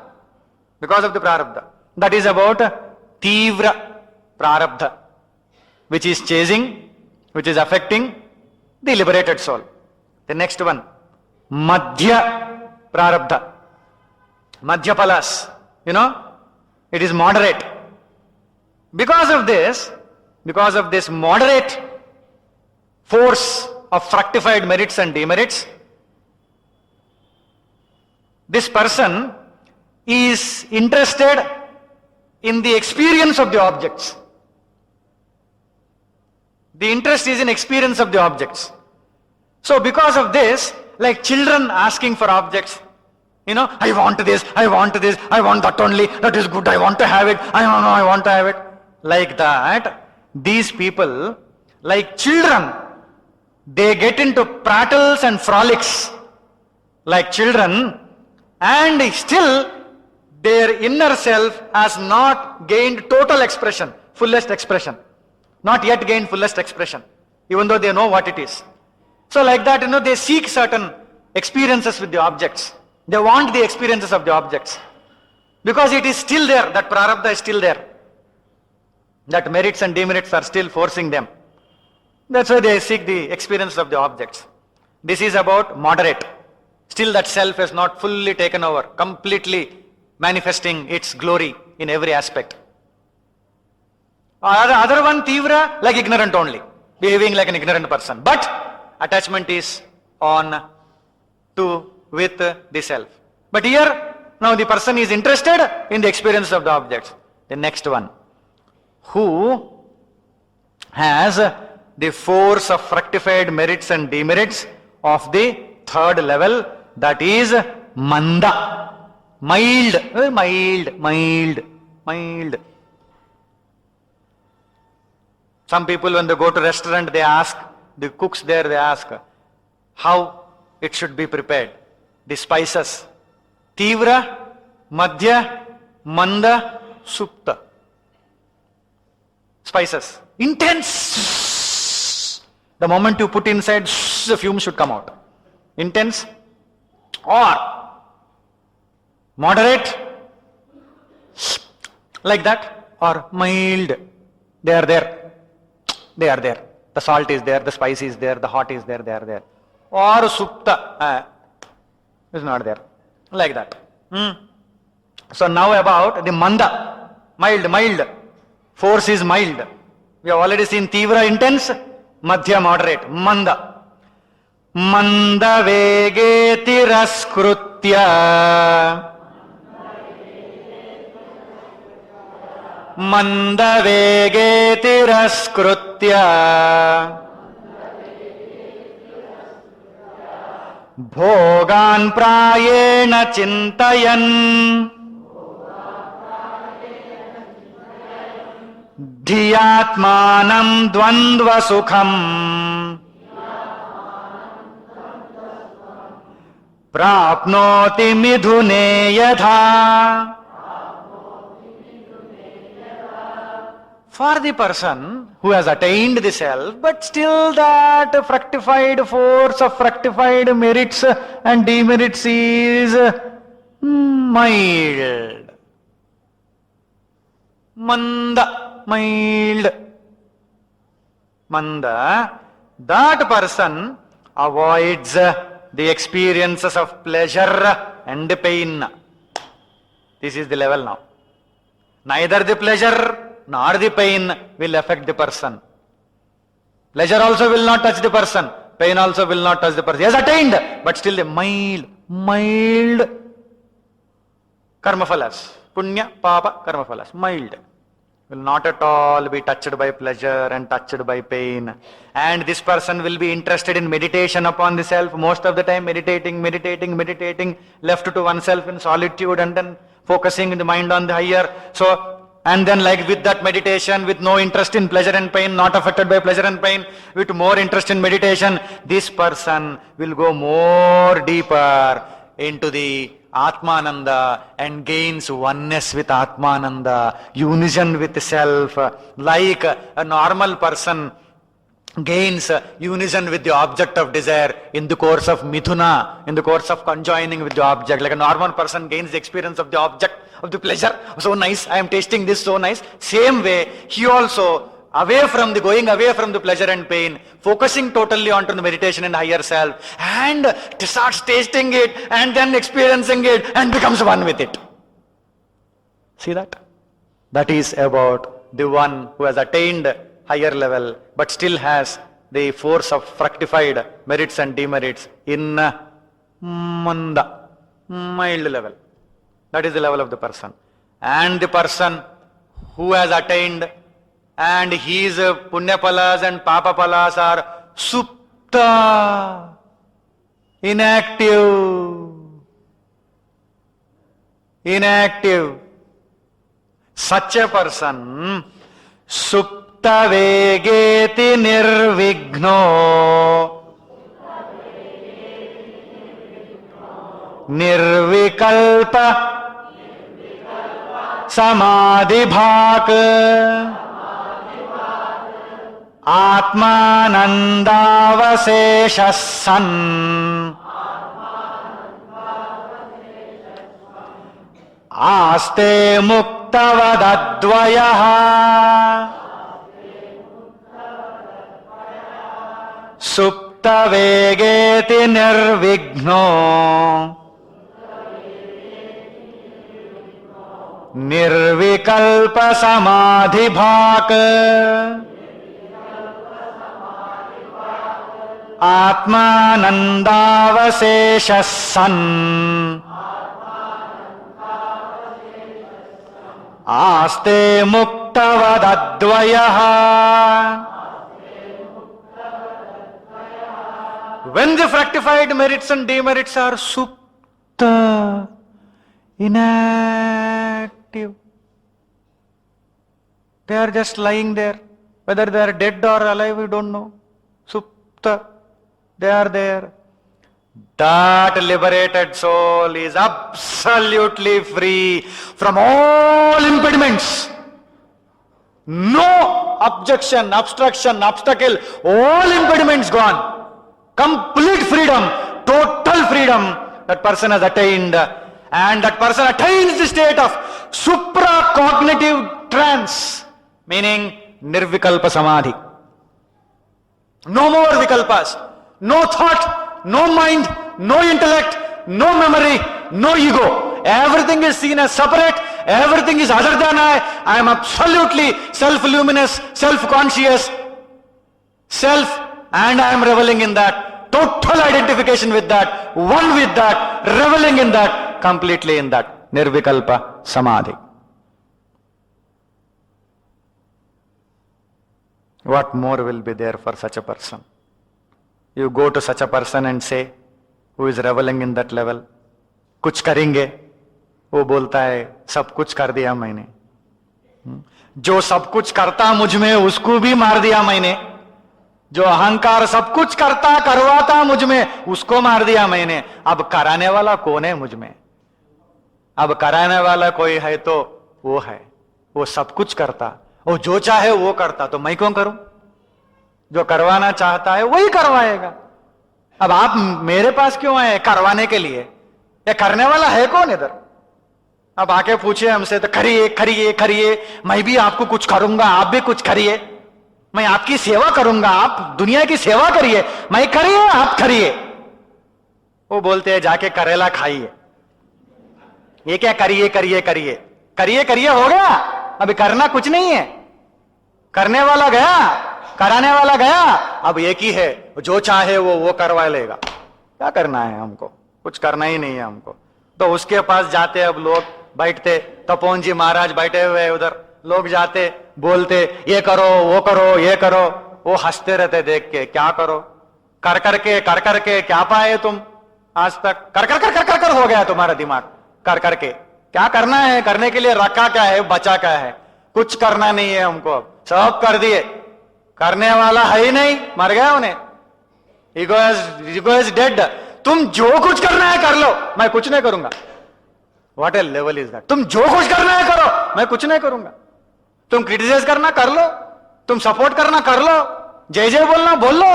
Because of the prarabdha. That is about tivra prarabdha, which is chasing, which is affecting the liberated soul. The next one, madhya prarabdha. Madhya palas. It is moderate. Because of this moderate force of fructified merits and demerits, this person is interested in the experience of the objects. The interest is in experience of the objects. So because of this, like children asking for objects, I want this, I want that only, that is good, I want to have it, I want to have it. Like that, these people, like children, they get into prattles and frolics like children, and still their inner self has not gained total expression, fullest expression. Not yet gained fullest expression, even though they know what it is. So like that, they seek certain experiences with the objects. They want the experiences of the objects. Because it is still there, that prarabdha is still there. That merits and demerits are still forcing them. That's why they seek the experience of the objects. This is about moderate. Still that self has not fully taken over, completely manifesting its glory in every aspect. Other one, tivra, like ignorant only, behaving like an ignorant person. But attachment is with the self. But here, now the person is interested in the experience of the objects. The next one, who has the force of fructified merits and demerits of the third level, that is manda, mild. Some people when they go to restaurant, they ask, the cooks there, they ask how it should be prepared. The spices, tivra, madhya, manda, supta. Spices, intense. The moment you put inside, the fumes should come out. Intense or moderate, like that, or mild. They are there. The salt is there, the spice is there, the hot is there, they are there. Or supta is not there. Like that. So now about the manda, mild. Force is mild. We have already seen tivra, intense, madhya, moderate, manda. Manda vege tiraskrutya. Manda vege tiraskrutya. Bhogan prayena chintayan. Dhiyatmanam dvandva sukham. Prapnoti midhune yadha. For the person who has attained the self, but still that fructified force of fructified merits and demerits is mild. Mild. Manda, that person avoids the experiences of pleasure and pain. This is the level now. Neither the pleasure nor the pain will affect the person. Pleasure also will not touch the person. Pain also will not touch the person. He has attained, but still the mild karma phalas, punya, papa, karma phalas, mild. Will not at all be touched by pleasure and touched by pain. And this person will be interested in meditation upon the self, most of the time meditating, left to oneself in solitude and then focusing the mind on the higher. So, and then like with that meditation, with no interest in pleasure and pain, not affected by pleasure and pain, with more interest in meditation, this person will go more deeper into the Atmananda and gains oneness with Atmananda, unison with self, like a normal person gains unison with the object of desire in the course of mithuna, in the course of conjoining with the object. Like a normal person gains the experience of the object of the pleasure. So nice, I am tasting this, so nice. Same way, he also going away from the pleasure and pain, focusing totally onto the meditation and higher self, and starts tasting it and then experiencing it and becomes one with it. See that? That is about the one who has attained higher level but still has the force of fructified merits and demerits in manda, mild level. That is the level of the person. And the person who has attained and his punya palas and papa palas are supta, inactive. Such a person, supta vegeti nirvigno, nirvikalpa samadhi bhak, Atmanandavasesha san, Aste muktavadadvayaha, Supta vegeti nirvigno, Nirvikalpa samadhi bhak, Atmanandavasesha san, Aste muktavadadvayaha. When the fructified merits and demerits are supta, inactive, they are just lying there. Whether they are dead or alive, we don't know. Supta, they are there. That liberated soul is absolutely free from all impediments. No objection, obstruction, obstacle, all impediments gone. Complete freedom, total freedom that person has attained. And that person attains the state of supracognitive trance, meaning nirvikalpa samadhi. No more vikalpas, no thought, no mind, no intellect, no memory, no ego. Everything is seen as separate, everything is other than I am absolutely self-luminous, self-conscious, self, and I am reveling in that. Total identification with that, one with that, reveling in that, completely in that. Nirvikalpa samadhi. What more will be there for such a person? You go to such a person and say, who is reveling in that level, कुछ करेंगे, वो बोलता है सब कुछ कर दिया मैंने. जो सब कुछ करता मुझ में उसको भी मार दिया मैंने. जो अहंकार सब कुछ करता करवाता मुझ में उसको मार दिया मैंने. अब कराने वाला कौन है मुझ में? अब कराने वाला कोई है तो वो है, वो सब कुछ करता, वो जो चाहे वो करता, तो मैं क्यों करूं? जो करवाना चाहता है वही करवाएगा. अब आप मेरे पास क्यों आए? करवाने के लिए. या करने वाला है कौन इधर? अब आके पूछिए हमसे तो करिए करिए करिए, मैं भी आपको कुछ करूंगा, आप भी कुछ करिए, मैं आपकी सेवा करूंगा, आप दुनिया की सेवा करिए, मैं करिए आप करिए. वो बोलते हैं जाके करेला खाइए. ये क्या करिए करिए करिए करिए करिए हो गया? अभी करना कुछ नहीं है. करने वाला गया, कराने वाला गया, अब एक ही है, जो चाहे वो करवा लेगा. क्या करना है हमको? कुछ करना ही नहीं है हमको. तो उसके पास जाते अब लोग बैठते, तपोवन जी महाराज बैठे हुए उधर, लोग जाते बोलते ये करो वो करो ये करो, वो हंसते रहते देख के, क्या करो, कर करके क्या पाए तुम आज तक, कर हो गया तुम्हारा दिमाग, कर करके क्या करना है, करने के लिए रखा क्या है, बचा क्या है, कुछ करना नहीं है हमको, अब सब कर दिए, करने वाला है ही नहीं, मर गया उन्हें, ईगो इज डेड। तुम जो कुछ करना है कर लो, मैं कुछ नहीं करूंगा। What A level is that? तुम जो कुछ करना है करो, मैं कुछ नहीं करूंगा। तुम क्रिटिसाइज करना कर लो, तुम सपोर्ट करना कर लो, जय जय बोलना बोल लो,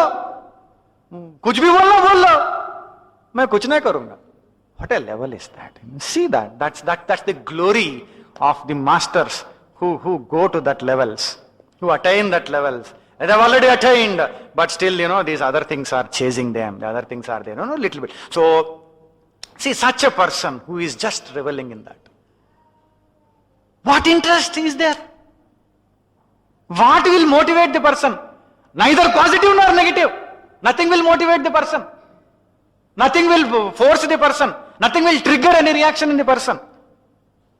कुछ भी बोलना बोल लो, मैं कुछ नहीं करूंगा। What a level is that? See that? That's the glory of the masters who go to that levels, who attain that levels. They have already attained, but still, these other things are chasing them. The other things are there, little bit. So, see, such a person who is just reveling in that. What interest is there? What will motivate the person? Neither positive nor negative. Nothing will motivate the person. Nothing will force the person. Nothing will trigger any reaction in the person.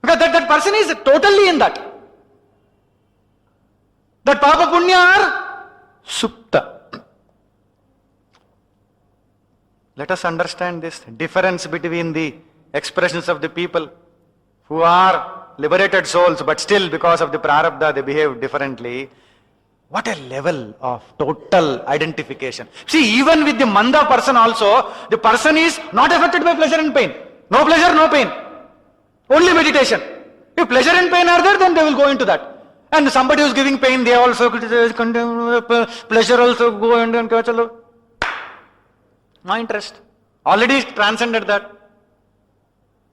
Because that person is totally in that. That Papa Punya are Supta. Let us understand this difference between the expressions of the people who are liberated souls, but still because of the prarabdha they behave differently. What a level of total identification. See, even with the manda person also, the person is not affected by pleasure and pain. No pleasure, no pain. Only meditation. If pleasure and pain are there, then they will go into that. And somebody who is giving pain, they also criticize, condemn, pleasure also go and chalo. No interest. Already transcended that.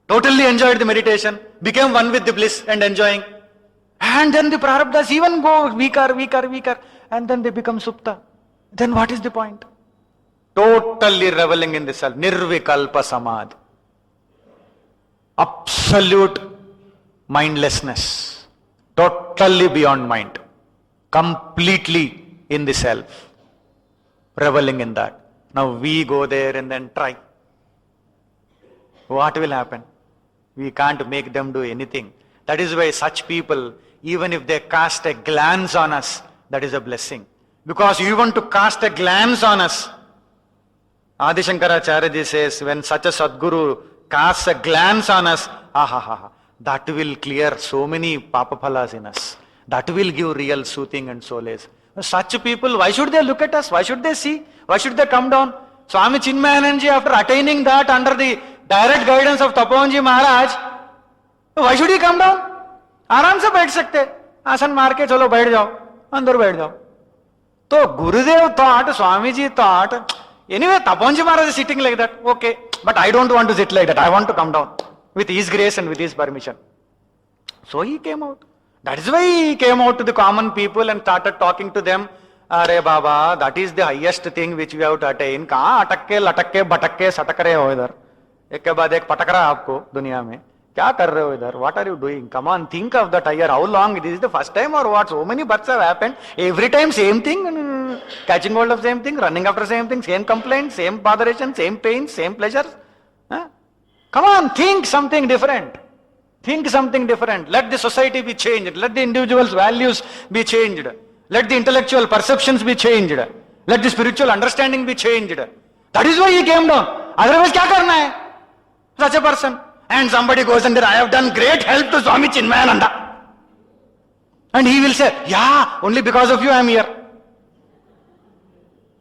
Totally enjoyed the meditation, became one with the bliss and enjoying. And then the prarabdhas even go weaker, and then they become supta. Then what is the point? Totally reveling in the self. Nirvikalpa samadhi. Absolute mindlessness. Totally beyond mind. Completely in the self. Reveling in that. Now we go there and then try. What will happen? We can't make them do anything. That is why such people, even if they cast a glance on us, that is a blessing. Because even to cast a glance on us, Adi Shankaracharya says, when such a Sadguru casts a glance on us, that will clear so many papaphalas in us. That will give real soothing and solace. Such people, why should they look at us? Why should they see? Why should they come down? Swami Chidatmanandha, after attaining that under the direct guidance of Tapovan Maharaj, why should he come down? आराम से बैठ सकते, आसन मार के चलो बैठ जाओ, अंदर बैठ जाओ. तो गुरुदेव thought, Swamiji thought, anyway Tapovan Maharaj is sitting like that, okay, but I don't want to sit like that, I want to come down with his grace and with his permission. So he came out. That is why he came out to the common people and started talking to them. Are Baba, that is the highest thing which we have to attain. कहाँ अटक्के लटक्के भटक्के सटक रहे हो इधर, एक के बाद एक पटक रहा आपको दुनिया में, क्या कर रहे हो इधर? What are you doing? Come on, think of that higher. How long? This is the first time or what? So many births have happened. Every time same thing, catching hold of same thing, running after same thing, same complaint, same botheration, same pain, same pleasures. Huh? Come on, think something different. Think something different. Let the society be changed. Let the individual's values be changed. Let the intellectual perceptions be changed. Let the spiritual understanding be changed. That is why he came down. Otherwise, क्या करना है? Such a person. And somebody goes and there, I have done great help to Swami Chidatmanandha. And he will say, yeah, only because of you I am here.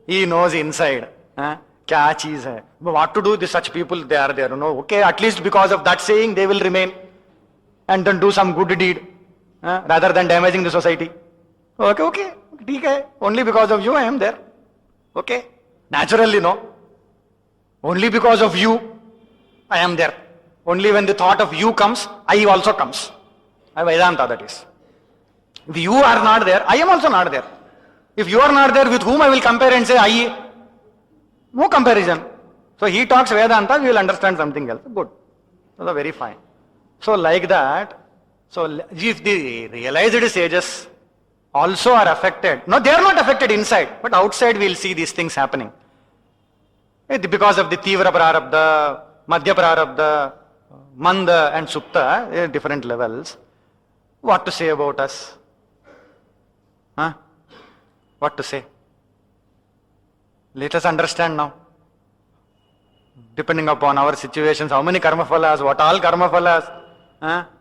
He knows inside. Kya cheez hai? What to do with such people? They are there. Okay, at least because of that saying they will remain. And then do some good deed. Rather than damaging the society. Okay. ठीक है. Only because of you I am there. Okay. Naturally, no. Only because of you I am there. Only when the thought of you comes, I also comes. Vedanta, that is. If you are not there, I am also not there. If you are not there, with whom I will compare and say I? No comparison. So he talks Vedanta, we will understand something else. Good. So very fine. So like that, so if the realized sages also are affected, no, they are not affected inside, but outside we will see these things happening. Because of the Tivra Prarabdha, Madhya Prarabdha, Manda and Supta, different levels. What to say about us? Huh? What to say? Let us understand now. Depending upon our situations, how many karma phalas, what all karma phalas,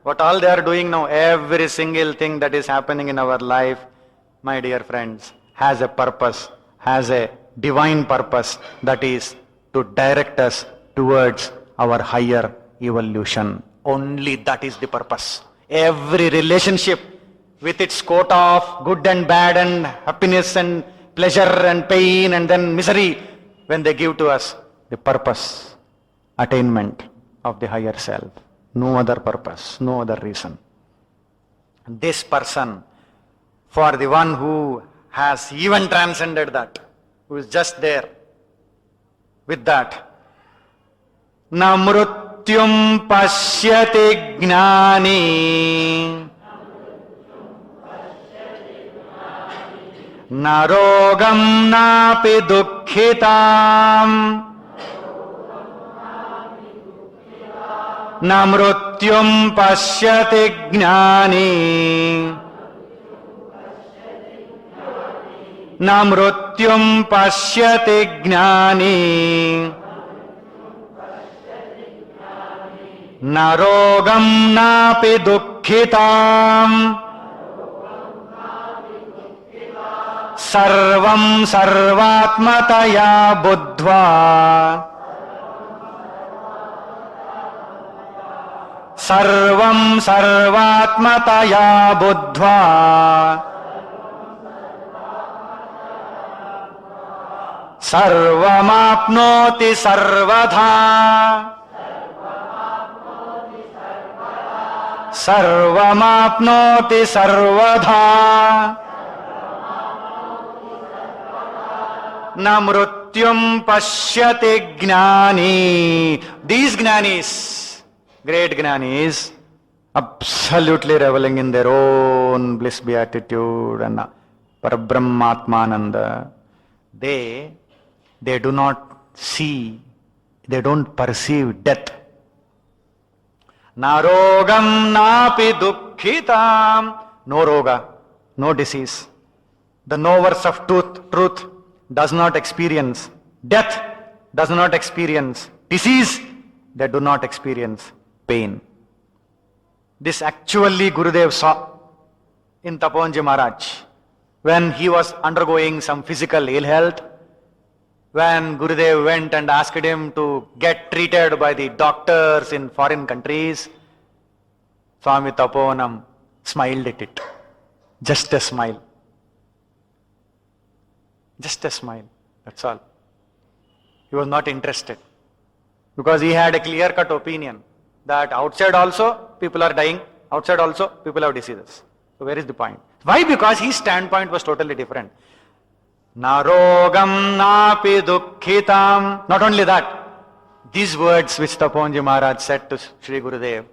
what all they are doing now, every single thing that is happening in our life, my dear friends, has a purpose, has a divine purpose, that is to direct us towards our higher evolution. Only that is the purpose. Every relationship with its quota of good and bad and happiness and pleasure and pain and then misery, when they give to us the purpose, attainment of the higher self. No other purpose, no other reason. This person, for the one who has even transcended that, who is just there with that, na mrutyum pashyati gnani na rogam napi dukkhitam na mrutyum pashyati gnani na mrutyum pashyati gnani na rogam napi dukkhitam sarvam sarvatmataya buddhva sarvam sarvatmataya buddhva sarvamapnoti sarvadha sarvamapnoti sarvadha na mrutyum pashyati gnani. These jnanis, great jnanis, absolutely reveling in their own bliss, beatitude and Parabrahmatmananda, they do not see, they don't perceive death. Na rogam napi dukkhitam. No roga, no disease. The knowers of truth does not experience death, does not experience disease, they do not experience pain. This actually Gurudev saw in Taponji Maharaj when he was undergoing some physical ill health. When Gurudev went and asked him to get treated by the doctors in foreign countries, Swami Taponam smiled at it. Just a smile. Just a smile. That's all. He was not interested. Because he had a clear-cut opinion that outside also people are dying, outside also people have diseases. So where is the point? Why? Because his standpoint was totally different. Na rogam napi dukkhitam. Not only that, these words which Taponji Maharaj said to Sri Gurudev,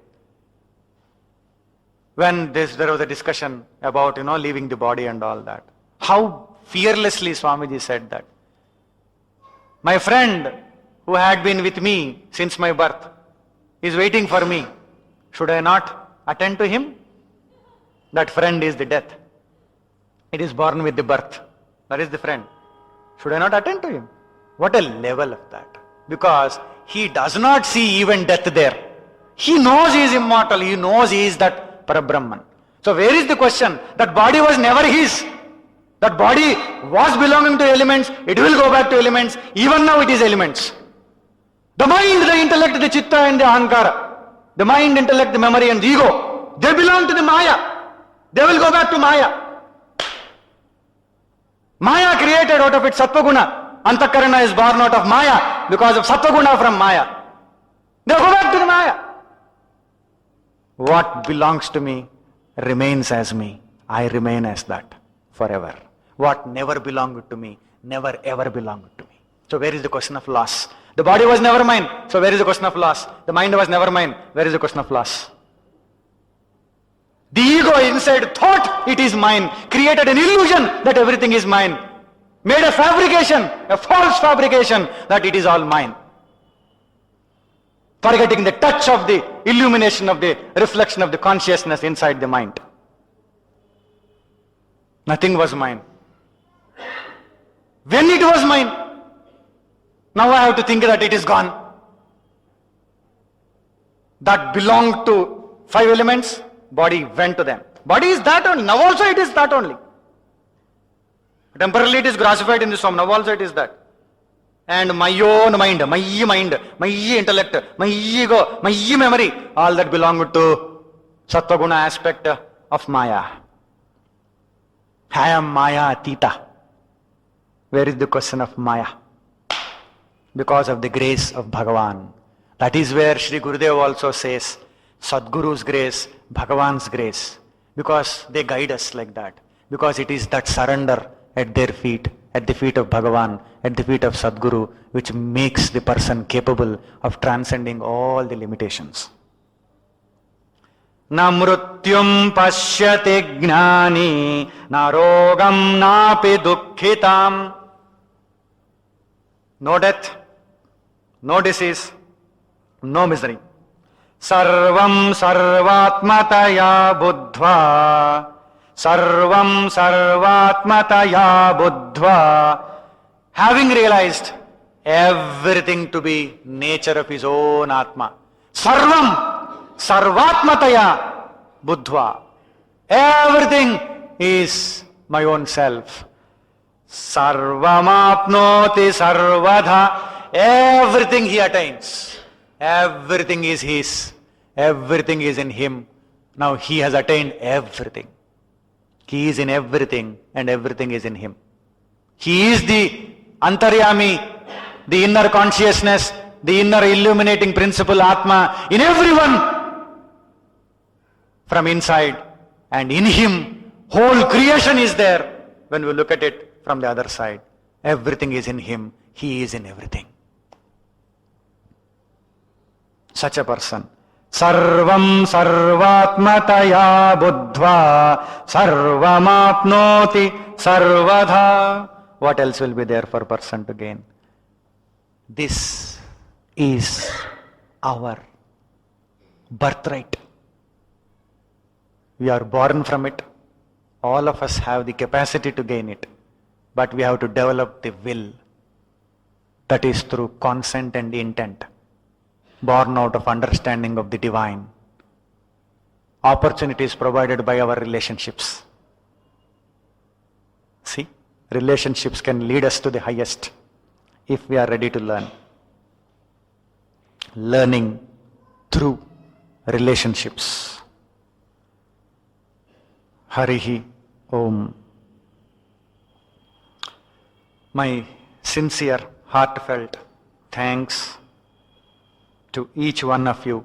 when there was a discussion about, leaving the body and all that. How fearlessly Swamiji said that. My friend who had been with me since my birth is waiting for me. Should I not attend to him? That friend is the death. It is born with the birth. That is the friend. Should I not attend to him? What a level of that. Because he does not see even death there. He knows he is immortal. He knows he is that Parabrahman. So where is the question? That body was never his. That body was belonging to elements. It will go back to elements. Even now it is elements. The mind, the intellect, the chitta and the ahankara. The mind, intellect, the memory and the ego. They belong to the Maya. They will go back to Maya. Maya created out of its Sattva-guna. Antakarana is born out of Maya because of Sattva-guna from Maya. They go back to the Maya. What belongs to me remains as me. I remain as that forever. What never belonged to me, never ever belonged to me. So where is the question of loss? The body was never mine. So where is the question of loss? The mind was never mine. Where is the question of loss? The ego inside thought it is mine, created an illusion that everything is mine, made a fabrication, a false fabrication that it is all mine. forgetting the touch of the illumination of the reflection of the consciousness inside the mind. Nothing was mine. When it was mine, now I have to think that it is gone. That belonged to 5 elements, body went to them. Body is that only. Now also it is that only. Temporarily it is grassified in this form. Now also it is that. And my own mind, my intellect, my ego, my memory, all that belonged to Sattva-guna aspect of Maya. I am Maya Atita. Where is the question of Maya? Because of the grace of Bhagavan. That is where Sri Gurudev also says, Sadguru's grace, Bhagavan's grace. Because they guide us like that. Because it is that surrender at their feet, at the feet of Bhagavan, at the feet of Sadguru, which makes the person capable of transcending all the limitations. Na mrutyum pashyati gnani, na rogam napi dukkhitam. No death, no disease, no misery. Sarvam sarvatmataya buddhva. Sarvam sarvatmataya buddhva. Having realized everything to be nature of his own Atma. Sarvam sarvatmataya buddhva. Everything is my own self. Sarvamapnoti sarvadha. Everything he attains. Everything is his. Everything is in him. Now he has attained everything. He is in everything and everything is in him. He is the Antaryami, the inner consciousness, the inner illuminating principle Atma in everyone from inside, and in him whole creation is there when we look at it from the other side. Everything is in him, he is in everything. Such a person. Sarvam sarvatmataya buddhva sarvamapnoti sarvadha. What else will be there for a person to gain? This is our birthright. We are born from it. All of us have the capacity to gain it. But we have to develop the will. That is through consent and intent. Born out of understanding of the divine. Opportunities provided by our relationships. See, relationships can lead us to the highest if we are ready to learn. Learning through relationships. Harihi Om. My sincere, heartfelt thanks to each one of you